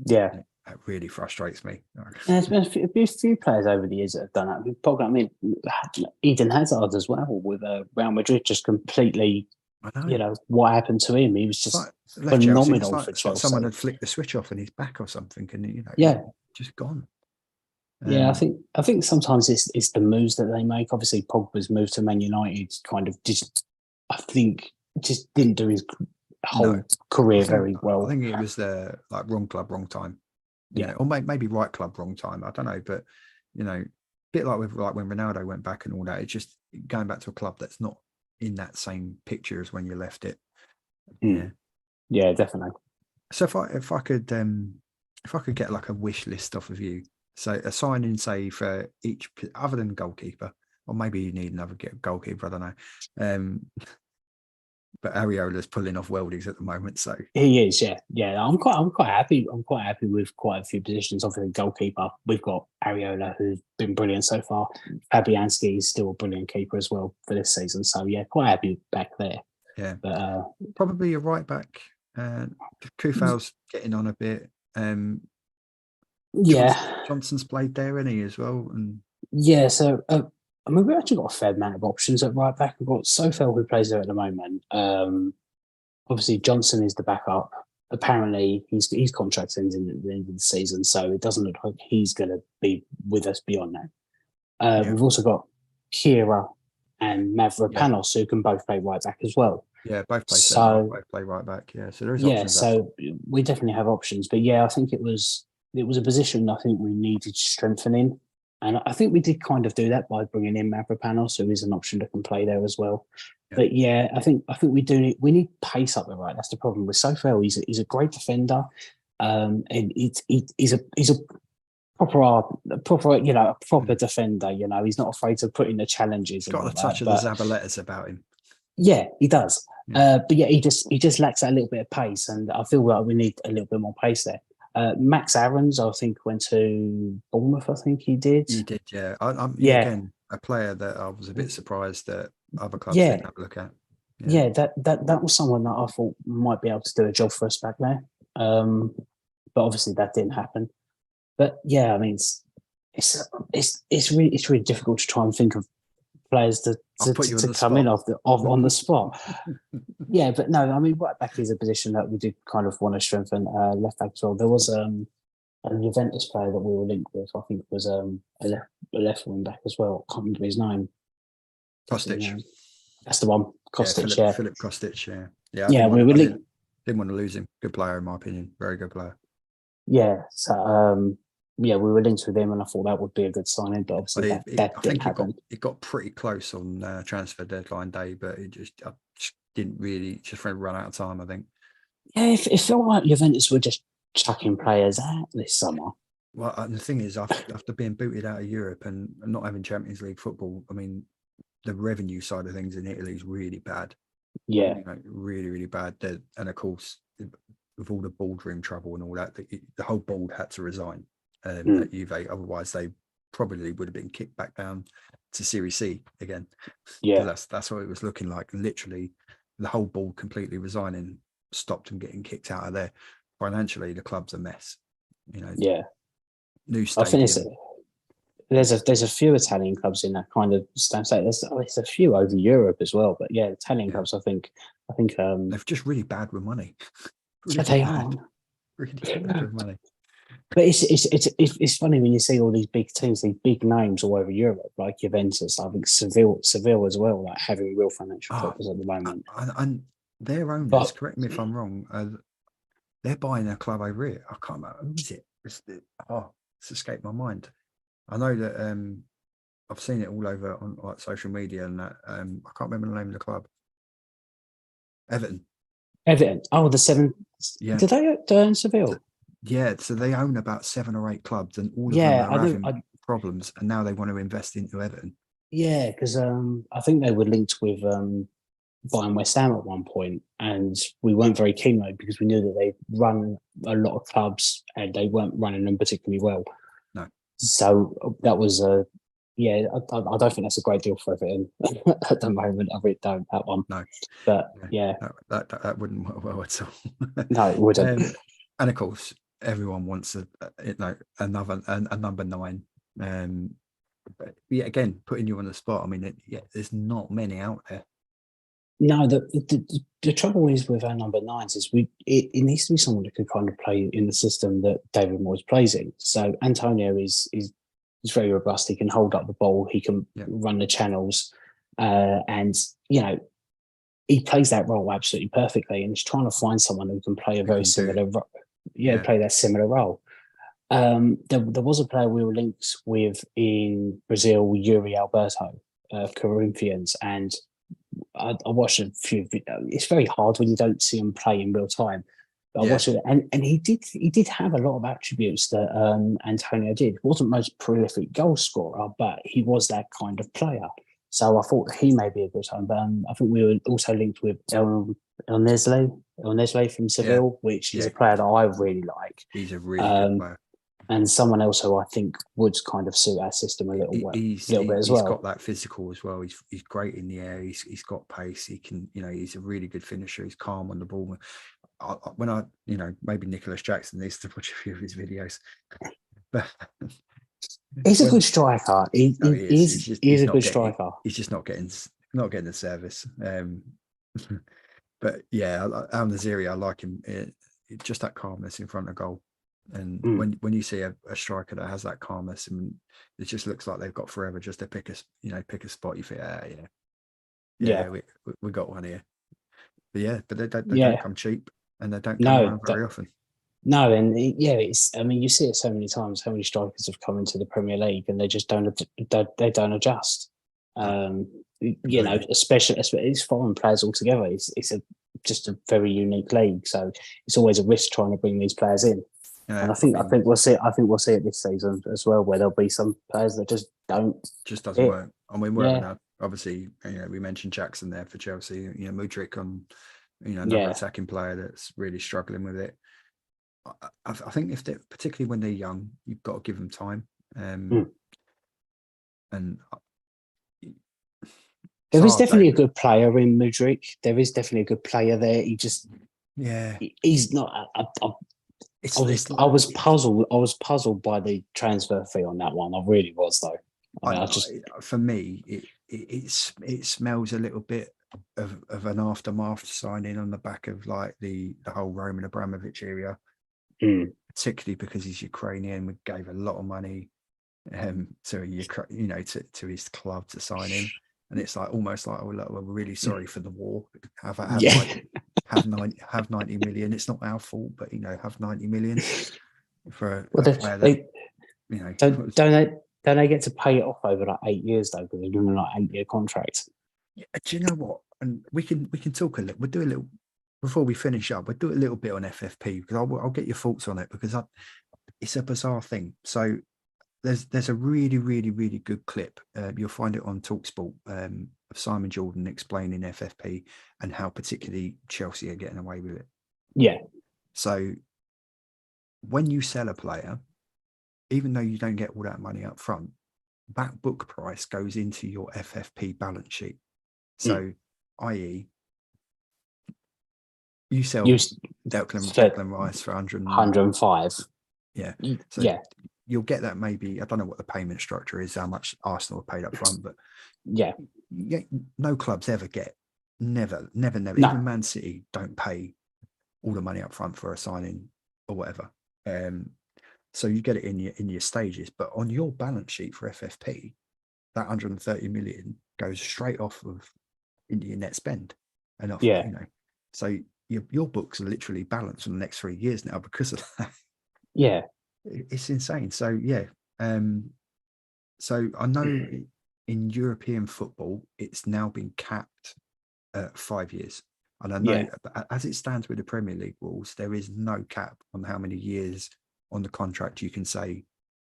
Yeah, that really frustrates me. There's been a few players over the years that have done that. Eden Hazard as well with Real Madrid, just completely. What happened to him? He was just phenomenal for Chelsea. Someone had flicked the switch off in his back or something, and just gone. I think sometimes it's the moves that they make. Obviously, Pogba's move to Man United kind of just didn't do his whole career very well. I think it was the wrong club, wrong time. Or maybe right club, wrong time. I don't know, but a bit like when Ronaldo went back and all that. It's just going back to a club that's not in that same picture as when you left it. Yeah, definitely. So if I could get like a wish list off of you, so a signing, say, for each, other than goalkeeper, or maybe you need another goalkeeper, I don't know. But Areola's pulling off worldies at the moment, so he is. Yeah. I'm quite happy. I'm quite happy with quite a few positions. Obviously, goalkeeper, we've got Areola, who's been brilliant so far. Fabianski is still a brilliant keeper as well for this season. So yeah, quite happy back there. Yeah, but probably a right back. Kufau's getting on a bit. Johnson's played there, isn't he, as well? And so. We've actually got a fair amount of options at right back. We've got Sofel, who plays there at the moment. Obviously, Johnson is the backup. Apparently, his contract ends at the end of the season, so it doesn't look like he's going to be with us beyond that. We've also got Kira and Mavropanos, who can both play right back as well. Yeah, both play centre half, So both play right back. Yeah, so there is yeah, options up top. so we definitely have options. But yeah, I think it was a position I think we needed strengthening. And I think we did kind of do that by bringing in Mavropanos, who is an option that can play there as well. Yeah. But yeah, I think we need pace up there, right? That's the problem with Sofel. He's a great defender, and he's a proper a proper defender. You know, he's not afraid to put in the challenges He's and got all a touch that. of the But Zaballetas about him. yeah, he does. Yeah. But yeah, he just lacks that little bit of pace, and I feel like we need a little bit more pace there. Max Aarons, I think, went to Bournemouth. I think he did. He did, yeah. I'm Yeah, again a player that I was a bit surprised that other clubs yeah, didn't have a look at. yeah. That was someone that I thought might be able to do a job for us back there. But obviously that didn't happen. But yeah, I mean, it's really difficult to try and think of players I'll put you on to the come in spot. on the spot. Yeah, but no, I mean, right back is a position that we do kind of want to strengthen. Left back as well. There was a Juventus player that we were linked with. I think it was a left wing back as well. I can't remember his name. Kostic. That's the one. Kostic. Yeah, Yeah, Philip Kostic. Yeah, yeah. yeah. We were linked. Didn't want to lose him. Good player, in my opinion. Very good player. Yeah, so yeah, we were linked with him, and I thought that would be a good signing, but obviously that didn't happen. It got pretty close on transfer deadline day, but I just didn't really just run out of time. I think. Yeah, it felt like Juventus were just chucking players out this summer. Well, and the thing is, after being booted out of Europe and not having Champions League football, I mean, the revenue side of things in Italy is really bad. Yeah, really, really bad. And of course, with all the boardroom trouble and all that, the whole board had to resign at Juve. Otherwise, they probably would have been kicked back down to Serie C again. Yeah, that's what it was looking like. Literally, the whole board completely resigning stopped them getting kicked out of there. Financially, the club's a mess. Yeah, new stadium. I think there's a few Italian clubs in that kind of state. There's a few over Europe as well, but yeah, Italian clubs. I think they're just really bad with money. Really they are really bad with money. But it's funny when you see all these big teams, these big names all over Europe, like Juventus. I think Seville as well, like having real financial troubles at the moment. And their owners, correct me if I'm wrong, they're buying a club over here. I can't remember who is it. It's escaped my mind. I know that I've seen it all over on like social media, and that I can't remember the name of the club. Everton. Oh, the seven. Yeah. Did they own Seville? Yeah, so they own about 7 or 8 clubs, and all of them are having problems, and now they want to invest into Everton. Yeah, because I think they were linked with buying West Ham at one point, and we weren't very keen though because we knew that they run a lot of clubs and they weren't running them particularly well. No. So that was I don't think that's a great deal for Everton at the moment. I really don't, that one. No. But yeah. That wouldn't work well at all. No, it wouldn't. And of course, everyone wants a number 9. But yeah, again, putting you on the spot. I mean, there's not many out there. No, the trouble is with our number 9s is it needs to be someone that can kind of play in the system that David Moyes plays in. So Antonio is very robust. He can hold up the ball. He can run the channels, and he plays that role absolutely perfectly. And he's trying to find someone who can play a very similar role. Play that similar role. There was a player we were linked with in Brazil, Yuri Alberto, Corinthians, and I watched a few videos. It's very hard when you don't see him play in real time. But I watched it, and he did have a lot of attributes that Antonio did. He wasn't the most prolific goal scorer, but he was that kind of player. So I thought he may be a good time. But I think we were also linked with El Nesle from Seville, which is a player that I really like. He's a really good player. And someone else who I think would kind of suit our system a little bit as well. He's got that physical as well. He's great in the air. He's got pace. He can, he's a really good finisher. He's calm on the ball. When maybe Nicholas Jackson needs to watch a few of his videos. But he's a good striker. He is a good striker. He's just not getting the service. But yeah, Al Naziri, I like him. Just that calmness in front of goal. And when you see a striker that has that calmness, and it just looks like they've got forever just to pick a spot, you think, we got one here. but they don't come cheap, and they don't come No, around very often. no, and it's. I mean, you see it so many times. How many strikers have come into the Premier League and they just they don't adjust. You know, especially it's foreign players altogether. It's just a very unique league, so it's always a risk trying to bring these players in. Yeah, and I think we'll see. I think we'll see it this season as well, where there'll be some players that just doesn't work. I mean, we're obviously, you know, we mentioned Jackson there for Chelsea. You know, Mudryk on, you know, another attacking player that's really struggling with it. I think if they, particularly when they're young, you've got to give them time. And there is definitely a good player in Mudryk. There is definitely a good player there. He just, he's not. I was puzzled. I was puzzled by the transfer fee on that one. I really was, though. For me, it smells a little bit of an aftermath signing on the back of like the whole Roman Abramovich area, particularly because he's Ukrainian. We gave a lot of money to his club to sign him, and it's like almost like, oh, look, we're really sorry for the war. Have 90 million. It's not our fault, but you know, have 90 million for a player that, you know, don't they get to pay it off over like 8 years though, because they're doing like 8-year contracts? Yeah, do you know what? And we can talk a little. We'll do a little before we finish up. We'll do a little bit on FFP because I'll get your thoughts on it, because it's a bizarre thing. So there's a really, really, really good clip. You'll find it on TalkSport of Simon Jordan explaining FFP and how particularly Chelsea are getting away with it. Yeah. So when you sell a player, even though you don't get all that money up front, that book price goes into your FFP balance sheet. So, i.e., you sell Declan Rice for 105. Yeah. So you'll get that maybe, I don't know what the payment structure is, how much Arsenal have paid up front, but no clubs ever get, never. No. Even Man City don't pay all the money up front for a signing or whatever. So you get it in your stages, but on your balance sheet for FFP, that 130 million goes straight off of into your net spend, and off, you know, so your books are literally balanced for the next 3 years now because of that. Yeah, it's insane. So so I know in European football it's now been capped at 5 years, and I know as it stands with the Premier League rules, there is no cap on how many years on the contract you can say.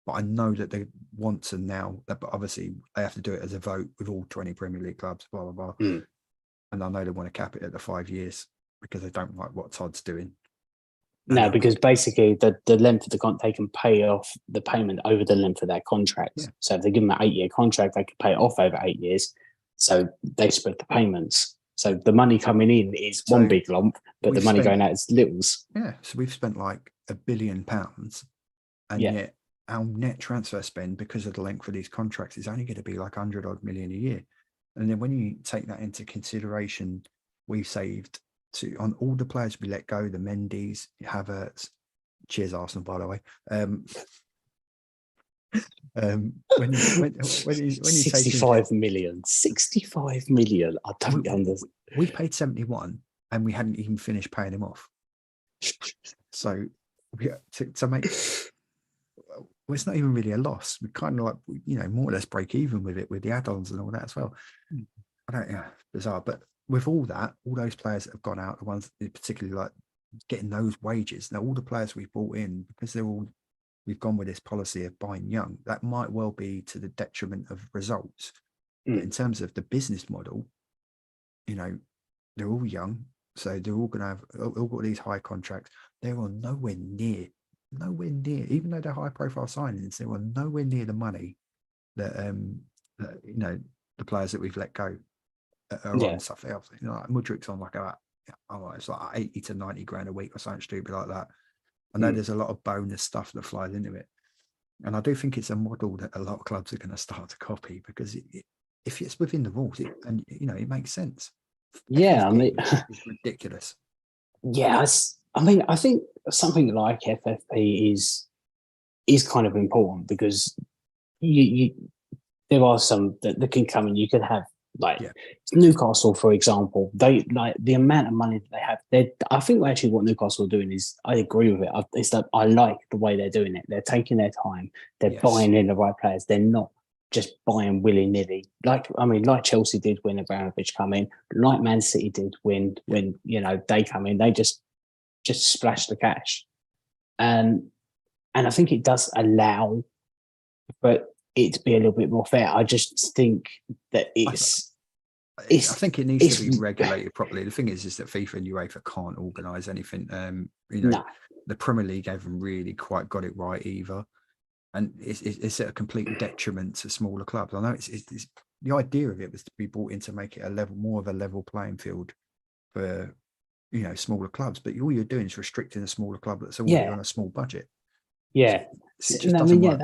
But I know that they want to now, but obviously they have to do it as a vote with all 20 Premier League clubs, blah, blah, blah. And I know they want to cap it at the 5 years because they don't like what Todd's doing. No, because basically the length of the contract, they can pay off the payment over the length of their contract. Yeah. So if they give them an 8-year contract, they could pay it off over 8 years. So they split the payments. So the money coming in is one big lump, but the money going out is littles. Yeah. So we've spent like £1 billion, and yet our net transfer spend, because of the length of these contracts, is only going to be like 100 odd million a year. And then when you take that into consideration, we've saved on all the players we let go, the Mendy's, Havertz, cheers Arsenal, by the way. When you 65 million, I don't understand. We paid 71 and we hadn't even finished paying him off. So to make, well, it's not even really a loss. We kind of like, you know, more or less break even with it, with the add-ons and all that as well. Bizarre. But with all that, all those players that have gone out, the ones particularly like getting those wages, now all the players we've brought in, because we've gone with this policy of buying young, that might well be to the detriment of results. But in terms of the business model, you know, they're all young, so they're all going to have all got these high contracts. They're on nowhere near, even though they're high profile signings, they were nowhere near the money that you know, the players that we've let go are on stuff else. You know, like Mudryk's on like it's like 80 to 90 grand a week or something stupid like that. I know there's a lot of bonus stuff that flies into it, and I do think it's a model that a lot of clubs are going to start to copy, because if it's within the rules, and you know, it makes sense. Yeah, I mean, it's ridiculous. Yeah, I mean, I think something like FFP is kind of important, because you there are some that can come in. You could have Like Yeah. Newcastle, for example, they like the amount of money that they have. I think actually what Newcastle are doing is, I agree with it. It's that I like the way they're doing it. They're taking their time. They're Yes. buying in the right players. They're not just buying willy nilly. Like Chelsea did when Abramovich come in, like Man City did when they come in. They just splash the cash, and I think it does allow for it to be a little bit more fair. I just think that I think it needs to be regulated properly. The thing is that FIFA and UEFA can't organise anything. The Premier League haven't really quite got it right either, and it's at a complete detriment to smaller clubs. I know it's the idea of it was to be brought in to make it more of a level playing field for smaller clubs, but all you're doing is restricting a smaller club that's already on a small budget. Yeah, so it just doesn't work.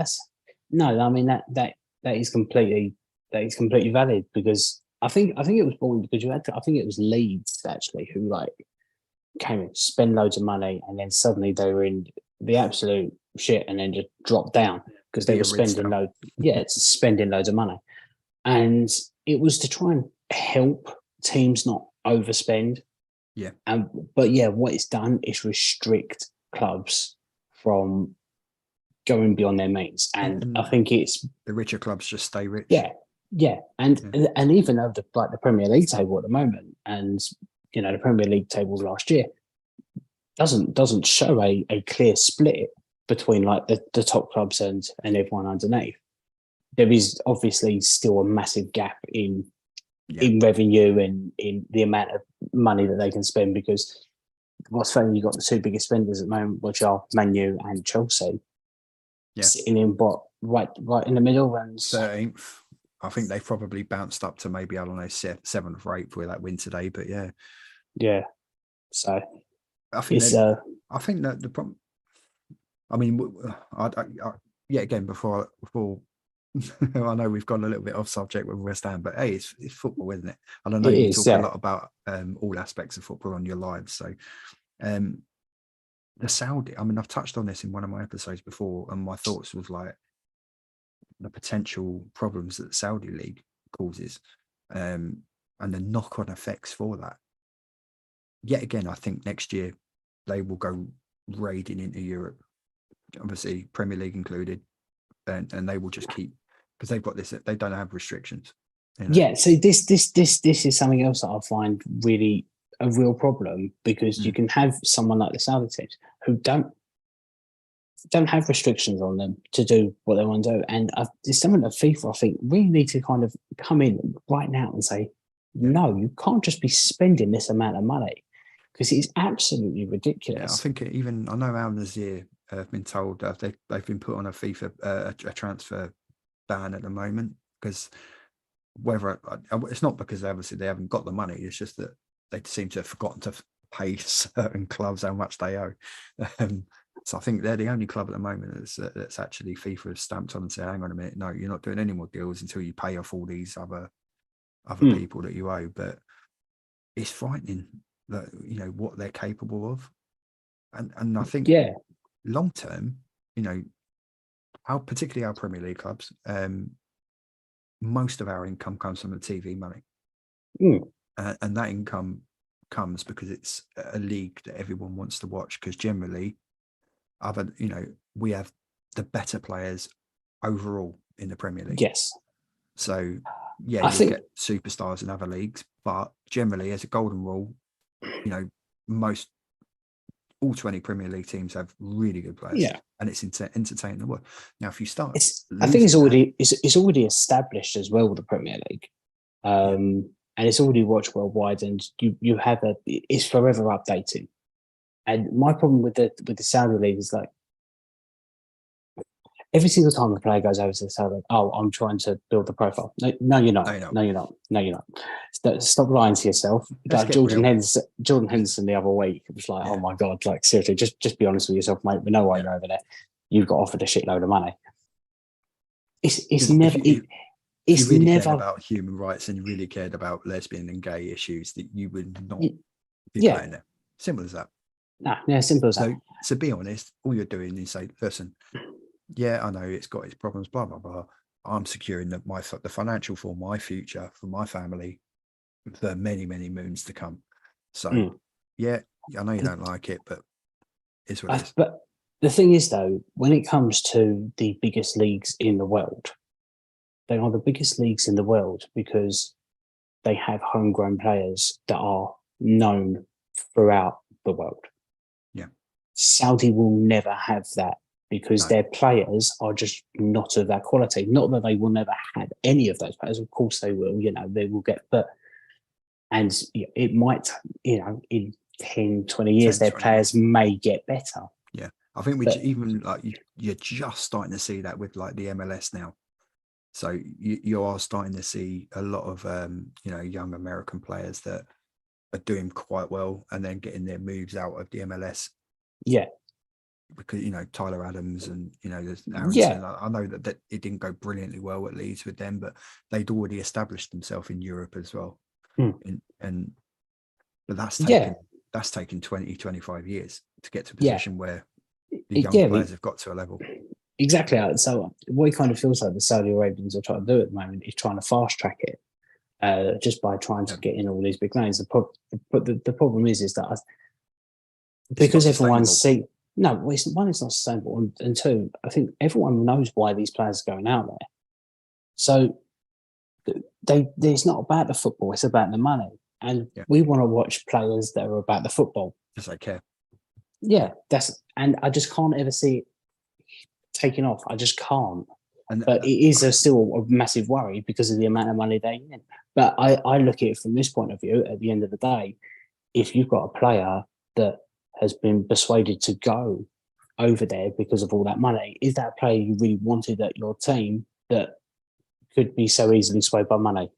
That is completely valid, because I think it was born because I think it was Leeds actually who came in, spend loads of money, and then suddenly they were in the absolute shit, and then just dropped down because they were spending loads of money, and it was to try and help teams not overspend. Yeah. But what it's done is restrict clubs from going beyond their means, and I think it's the richer clubs just stay rich. And even though the Premier League table at the moment, and the Premier League table last year doesn't show a clear split between the top clubs and everyone underneath. There is obviously still a massive gap in revenue and in the amount of money that they can spend, because what's funny, you've got the two biggest spenders at the moment, which are Man U and Chelsea, sitting in right in the middle, and 13th. I think they probably bounced up to maybe, I don't know, 7th or 8th with that win today, but yeah. So I think that the problem. I mean, again, before I know we've gone a little bit off subject with West Ham, but hey, it's football, isn't it? And I know you talk a lot about all aspects of football on your live. So the Saudi, I mean, I've touched on this in one of my episodes before, and my thoughts was the potential problems that the Saudi League causes, and the knock-on effects for that. Yet again, I think next year they will go raiding into Europe, obviously Premier League included, and they will just keep, because they've got this. They don't have restrictions. Yeah. So this is something else that I find really a real problem, because you can have someone like the Saudi teams who don't have restrictions on them to do what they want to do, and it's something that FIFA, I think, really need to kind of come in right now and say, no, you can't just be spending this amount of money, because it's absolutely ridiculous. Yeah, I think I know Al Nazir have been told that they've been put on a FIFA a transfer ban at the moment, because it's not because obviously they haven't got the money, it's just that they seem to have forgotten to pay certain clubs how much they owe. So I think they're the only club at the moment that's actually FIFA has stamped on and said, hang on a minute, no, you're not doing any more deals until you pay off all these other people that you owe. But it's frightening that what they're capable of, and I think long term, particularly our Premier League clubs, most of our income comes from the TV money, and that income comes because it's a league that everyone wants to watch, because generally we have the better players overall in the Premier League. Yes. So you'll get superstars in other leagues, but generally, as a golden rule, most all 20 Premier League teams have really good players. Yeah. And it's entertaining the work. Now, if you start, I think it's already established as well with the Premier League, and it's already watched worldwide, and you have it's forever updating. And my problem with the Saudi League is every single time a player goes over to the Saudi League, I'm trying to build the profile. No, you're not. No, you're not. Stop lying to yourself. Jordan Henderson the other week, it was oh my God, seriously, just be honest with yourself, mate. We know why you're over there. You've got offered a shitload of money. It's never cared about human rights and you really cared about lesbian and gay issues, that you would not be playing there. Simple as that. Simple as that. So be honest, all you're doing is say, listen, I know it's got its problems, blah, blah, blah, I'm securing the financial for my future, for my family, for many, many moons to come. So yeah, I know you don't like it, but it's what it is. But the thing is, though, when it comes to the biggest leagues in the world, they are the biggest leagues in the world because they have homegrown players that are known throughout the world. Yeah. Saudi will never have that because their players are just not of that quality. Not that they will never have any of those players. Of course they will, they will get, and it might, in 10, 20 years, 10, their 20 players may get better. Yeah. I think even like you're just starting to see that with like the MLS now. So you are starting to see a lot of, young American players that are doing quite well and then getting their moves out of the MLS. Yeah. Because, Tyler Adams and, there's Aaronson. I know that it didn't go brilliantly well at Leeds with them, but they'd already established themselves in Europe as well. But that's taken 20, 25 years to get to a position where the young players have got to a level. Exactly. So what it kind of feels like the Saudi Arabians are trying to do at the moment is trying to fast track it just by trying to get in all these big names. The problem is that because everyone's see one, it's not sustainable, and two, I think everyone knows why these players are going out there. So it's not about the football; it's about the money, and we want to watch players that are about the football. Yes, I care. Yeah, and I just can't ever see it taking off. I just can't. But it is still a massive worry because of the amount of money they get. But I look at it from this point of view. At the end of the day, if you've got a player that has been persuaded to go over there because of all that money, is that a player you really wanted at your team that could be so easily swayed by money?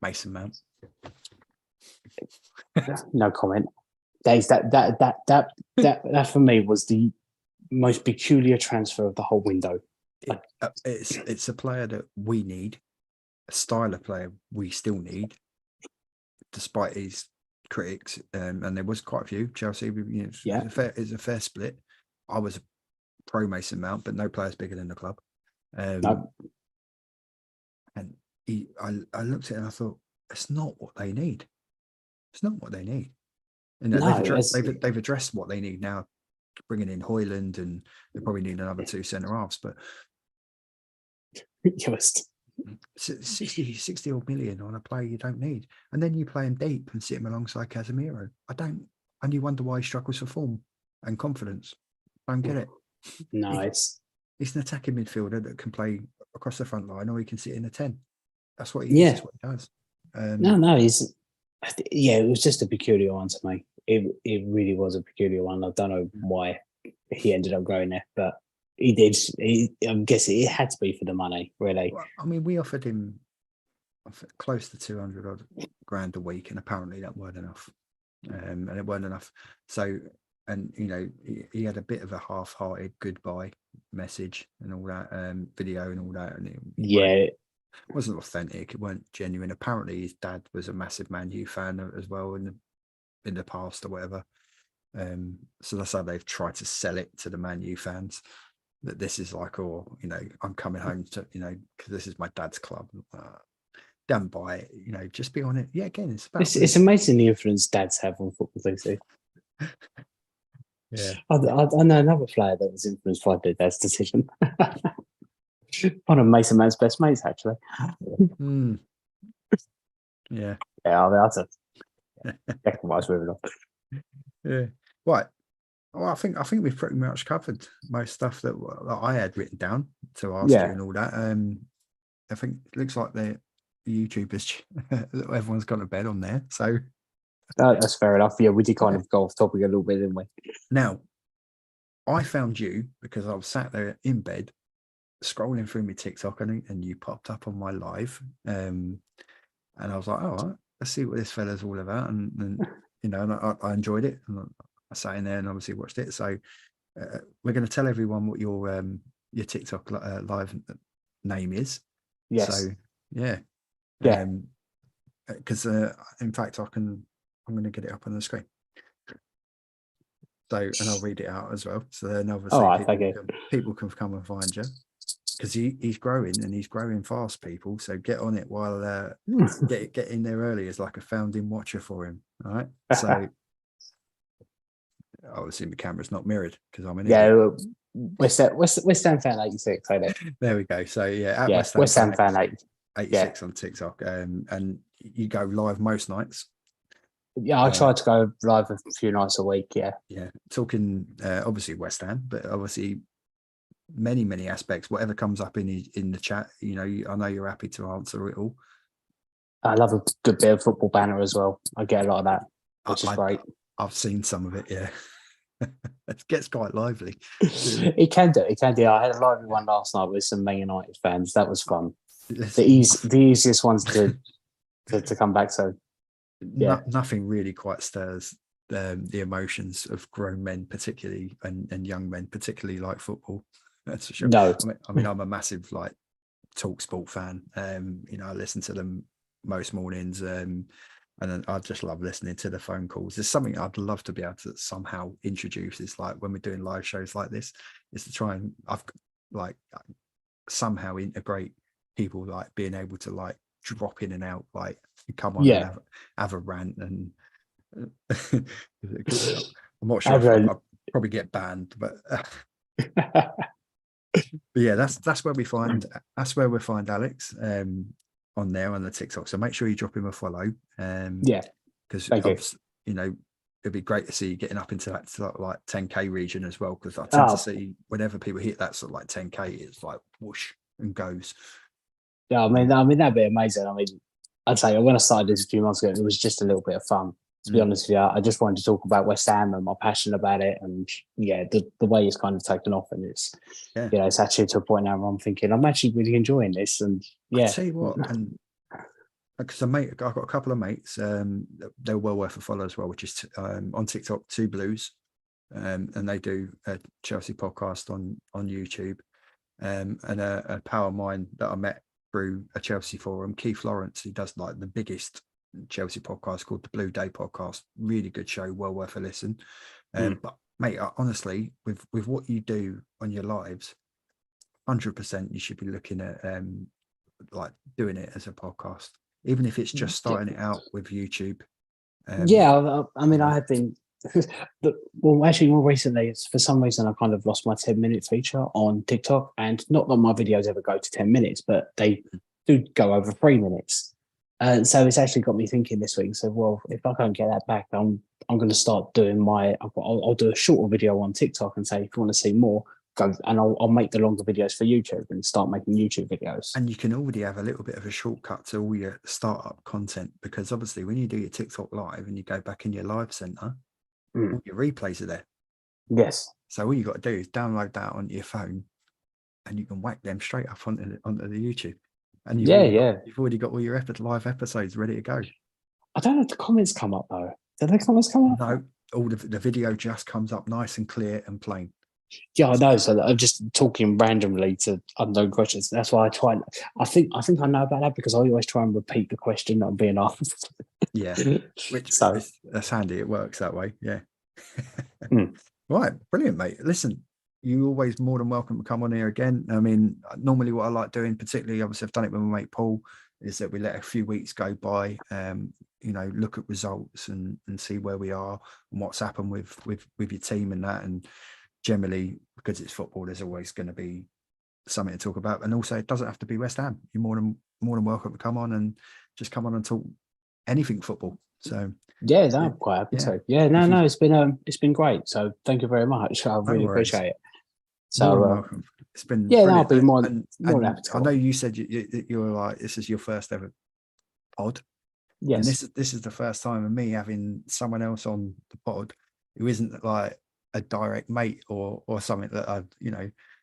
Mason Mount. No comment. That for me was the most peculiar transfer of the whole window. It's a player that we need, a style of player we still need, despite his critics, and there was quite a few. Chelsea, it's a fair split. I was pro Mason Mount, but no player's bigger than the club. No. And I looked at it and I thought, it's not what they need. It's not what they need. And they've addressed what they need now, bringing in Højlund, and they probably need another 2 centre halves. But just 60 odd million on a player you don't need, and then you play him deep and sit him alongside Casemiro. And you wonder why he struggles for form and confidence. I don't get it. No, it's an attacking midfielder that can play across the front line, or he can sit in a 10. That's what he is. That's what he does. It was just a peculiar one to me. It really was a peculiar one. I don't know why he ended up going there, but he did. I'm guessing it had to be for the money, really. Well, I mean, we offered him close to 200 odd grand a week, and apparently that weren't enough. And it weren't enough. So, and he had a bit of a half-hearted goodbye message and all that, video and all that, and it wasn't authentic. It weren't genuine. Apparently, his dad was a massive Man U fan as well in the past or whatever. So that's how they've tried to sell it to the Man U fans, that this is like, I'm coming home to, because this is my dad's club. Don't buy it, just be on it. Yeah, again, it's amazing the influence dads have on football things. Yeah, I know another player that was influenced by their dad's decision. One of Mason Mount's best mates, actually. Yeah. Yeah, I mean, that's with it. Yeah. Right. Well, I think we've pretty much covered most stuff that I had written down to ask you and all that. I think it looks like the YouTubers, everyone's gone to bed on there. So that's fair enough. Yeah, we did kind of go off topic a little bit, didn't we? Now, I found you because I was sat there in bed scrolling through my TikTok, and you popped up on my live, and I was like, all right, let's see what this fella's all about, and I enjoyed it, and I sat in there and obviously watched it. So we're going to tell everyone what your TikTok live name is. Yes. So because in fact I'm going to get it up on the screen. So, and I'll read it out as well. So then obviously people can come and find you. because he's growing and he's growing fast, people. So get on it while get in there early as like a founding watcher for him. All right. So obviously the camera's not mirrored because I'm an idiot. West Ham fan 86. There we go. So at West Ham fan 86 on TikTok. And you go live most nights. Yeah, I try to go live a few nights a week. Yeah. Talking obviously West Ham, but obviously many aspects. Whatever comes up in the chat, I know you're happy to answer it all. I love a good bit of football banner as well. I get a lot of that, which is great. I've seen some of it. Yeah, it gets quite lively. It can do. I had a lively one last night with some Man United fans. That was fun. The easiest ones to come back to. Yeah. Nothing really quite stirs the emotions of grown men, particularly and young men, particularly like football. That's for sure. No, I mean, I'm a massive like Talk Sport fan. I listen to them most mornings, and I just love listening to the phone calls. There's something I'd love to be able to somehow introduce. It's like when we're doing live shows like this, is to try and somehow integrate people like being able to like drop in and out, like come on and have a rant. And I'm not sure if I'll probably get banned, but yeah, that's where we find Alex on there on the TikTok. So make sure you drop him a follow. Because it'd be great to see you getting up into that sort of like 10k region as well. Because I tend to see whenever people hit that sort of like 10k, it's like whoosh and goes. Yeah, I mean that'd be amazing. I mean, I'd say when I started this a few months ago, it was just a little bit of fun. To be honest with you, I just wanted to talk about West Ham and my passion about it, and the way it's kind of taken off, and it's it's actually to a point now where I'm thinking I'm actually really enjoying this, and I tell you what, and because I've got a couple of mates, they're well worth a follow as well, which is on TikTok, Two Blues, and they do a Chelsea podcast on YouTube, and a pal of mine that I met through a Chelsea forum, Keith Lawrence, he does like the biggest Chelsea podcast called the Blue Day Podcast. Really good show, well worth a listen. But mate, honestly, with what you do on your lives, 100% you should be looking at like doing it as a podcast, even if it's just starting it out with YouTube. I mean, I have been. Well, actually, more recently, for some reason, I kind of lost my 10-minute feature on TikTok, and not that my videos ever go to 10 minutes, but they do go over 3 minutes. So it's actually got me thinking this week. So, well, if I can't get that back, I'm going to start doing I'll do a shorter video on TikTok and say, if you want to see more, go, and I'll make the longer videos for YouTube and start making YouTube videos. And you can already have a little bit of a shortcut to all your startup content, because obviously when you do your TikTok live and you go back in your live center, all your replays are there. Yes. So all you got to do is download that onto your phone, and you can whack them straight up onto the YouTube. And you've already got all your live episodes ready to go. I don't know if the comments come up though. Do the comments come up? No, all the video just comes up nice and clear and plain. Yeah, I know. So I'm just talking randomly to unknown questions. That's why I try. I think I know about that because I always try and repeat the question that I'm being asked. Yeah, that's handy. It works that way. Yeah. Right, brilliant, mate. Listen, you're always more than welcome to come on here again. I mean, normally what I like doing, particularly obviously I've done it with my mate Paul, is that we let a few weeks go by, look at results and see where we are and what's happened with your team and that. And generally, because it's football, there's always going to be something to talk about. And also, it doesn't have to be West Ham. You're more than welcome to come on and talk anything football. So I'm quite happy to. No, it's been great. So thank you very much. I really appreciate it. So it's been I'll be more than happy to. I know you said you were like, this is your first ever pod. Yes. And this is the first time of me having someone else on the pod who isn't like a direct mate or something that I've,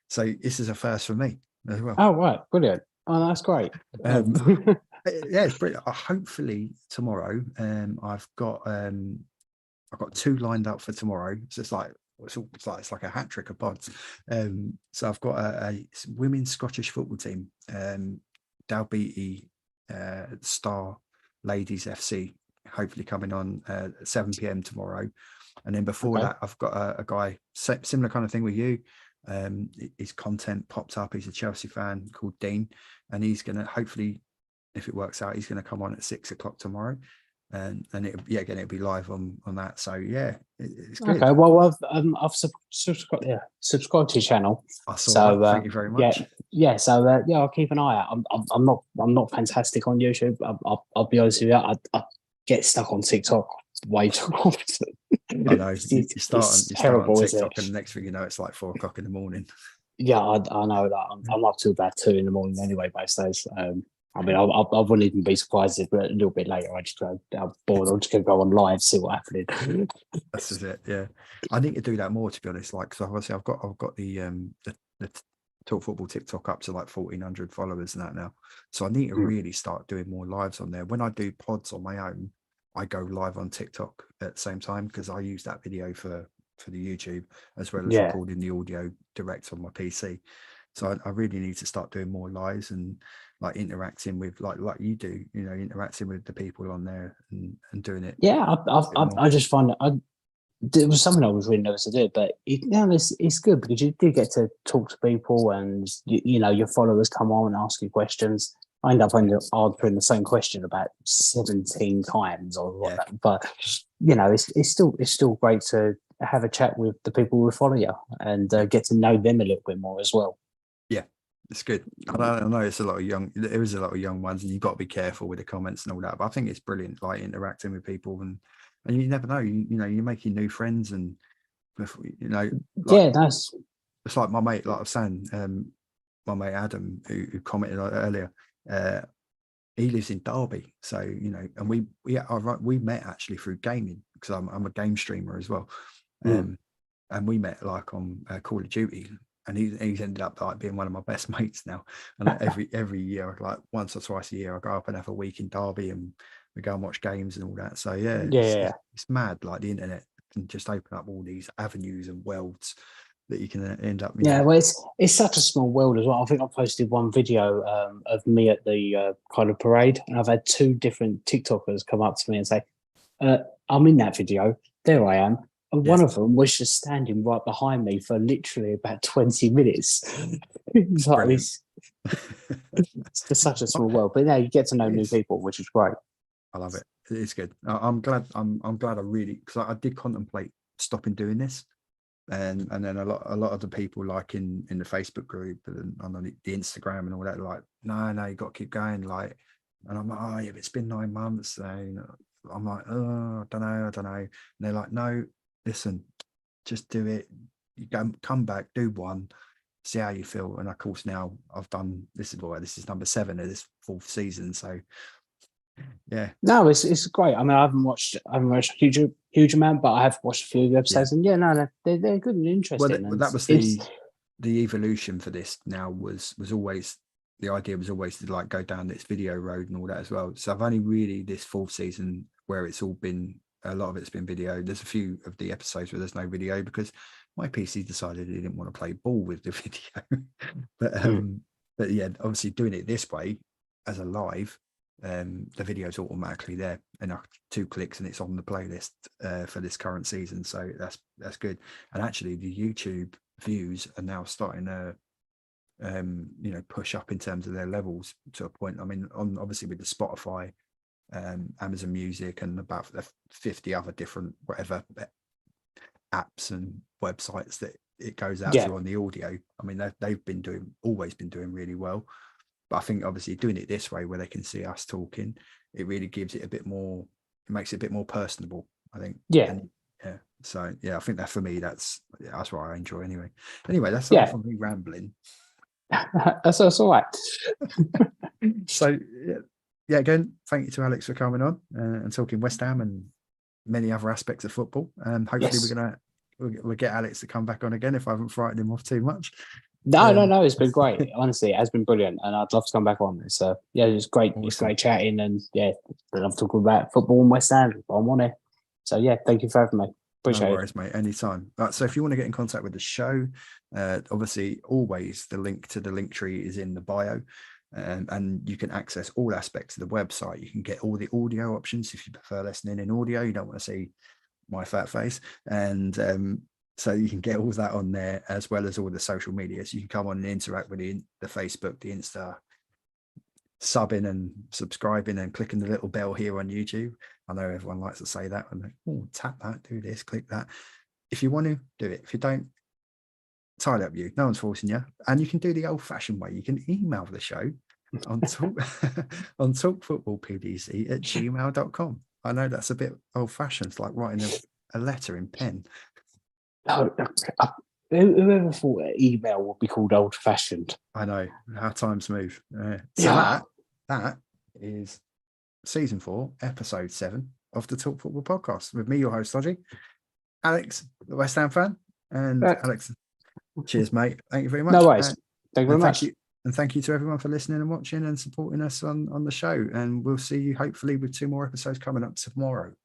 so this is a first for me as well. Oh, right. Brilliant. Oh, that's great. It's brilliant. Hopefully tomorrow, I've got 2 lined up for tomorrow. So it's like a hat trick of pods. So I've got a women's Scottish football team, Dalbeatty Star Ladies FC, hopefully coming on at 7 p.m. tomorrow. And then before that, I've got a guy, similar kind of thing with you, his content popped up. He's a Chelsea fan called Dean, and he's going to, hopefully, if it works out, he's going to come on at 6 o'clock tomorrow. And it'll be live on that. So yeah, it's good. Okay, well, I've subscribed to your channel. I saw that. Thank you very much. Yeah. So I'll keep an eye out. I'm not fantastic on YouTube. I'll be honest with you. I get stuck on TikTok way too often. I know. You start on TikTok, and the next thing you know, it's like 4 o'clock in the morning. Yeah, I know that. I'm up to about 2 in the morning anyway, most days. I mean, I wouldn't even be surprised if a little bit later I just go, I'm bored. I'm just going to go on live, see what's happening. That's just it. Yeah, I need to do that more, to be honest. Like, so obviously I've got the Talk Football TikTok up to like 1,400 followers and that now. So I need to really start doing more lives on there. When I do pods on my own, I go live on TikTok at the same time, because I use that video for the YouTube as well as recording the audio direct on my PC. So I really need to start doing more lives and like interacting with like you do, interacting with the people on there and doing it. Yeah, I just find that it was something I was really nervous to do, but it's good because you do get to talk to people, and your followers come on and ask you questions. I end up answering the same question about 17 times or whatever. But it's still great to have a chat with the people who follow you and get to know them a little bit more as well. Yeah, it's good. I know there is a lot of young ones, and you've got to be careful with the comments and all that. But I think it's brilliant, like interacting with people, and you never know. You're making new friends, and nice. It's like my mate, like I was saying, my mate Adam, who commented earlier. He lives in Derby, so and we met actually through gaming, because I'm a game streamer as well, and we met like on Call of Duty, and he's ended up like being one of my best mates now. And every year, like once or twice a year, I go up and have a week in Derby, and we go and watch games and all that. So it's mad, like the internet can just open up all these avenues and worlds that you can end up. Well, it's such a small world as well. I think I posted one video of me at the kind of parade, and I've had 2 different TikTokers come up to me and say, I'm in that video, there I am. And one of them was just standing right behind me for literally about 20 minutes. It's such a small world, but you get to know new people, which is great. I love it. It's good. I'm glad I really, because I did contemplate stopping doing this. And then a lot of the people, like in the Facebook group and on the Instagram and all that, like, no, you got to keep going, like, and I'm like, oh yeah, but it's been 9 months. So, I'm like, oh, I don't know. And they're like, no, listen, just do it. You come back, do one, see how you feel. And of course, now I've done this is number 7 of this 4th season. So yeah, no, it's great. I mean, I haven't watched a huge amount, but I have watched a few episodes, and they're good and interesting. Well, that was the evolution for this. Now was always, the idea was always to like go down this video road and all that as well. So I've only really this 4th season where it's all been, a lot of it's been video. There's a few of the episodes where there's no video because my PC decided it didn't want to play ball with the video. But yeah, obviously doing it this way as a live, the video is automatically there, and 2 clicks and it's on the playlist for this current season. So that's good. And actually the YouTube views are now starting to push up in terms of their levels to a point. I mean, obviously with the Spotify, Amazon Music, and about 50 other different whatever apps and websites that it goes out to on the audio. I mean, they've always been doing really well. But I think obviously doing it this way, where they can see us talking, it really gives it a bit more. It makes it a bit more personable, I think. So I think that for me, that's what I enjoy anyway. Anyway, that's enough of me rambling. that's all right. So again, thank you to Alex for coming on and talking West Ham and many other aspects of football. And hopefully we'll get Alex to come back on again if I haven't frightened him off too much. No, it's been great. Honestly, it has been brilliant, and I'd love to come back on. So it's great. Awesome. It's great chatting, and I love talking about football and West Ham. I'm on it. So thank you for having me. Appreciate it. No worries, mate. Anytime. So if you want to get in contact with the show, obviously always the link to the link tree is in the bio. And you can access all aspects of the website. You can get all the audio options if you prefer listening in audio. You don't want to see my fat face, and So you can get all that on there, as well as all the social media. So you can come on and interact with the Facebook, the Insta, subbing and subscribing and clicking the little bell here on YouTube. I know everyone likes to say that, and oh, tap that, do this, click that. If you want to, do it. If you don't, tie up you. No one's forcing you. And you can do the old-fashioned way. You can email the show on talkfootballpdc@gmail.com. I know that's a bit old-fashioned. It's like writing a letter in pen. Oh, whoever thought email would be called old-fashioned? I know how times move. So that is season 4, episode 7 of the Talk Football podcast with me, your host, Dodgy, Alex, the West Ham fan, and Alex. Cheers, mate. Thank you very much. No worries. Thank you very much. Thank you to everyone for listening and watching and supporting us on the show. And we'll see you hopefully with 2 more episodes coming up tomorrow.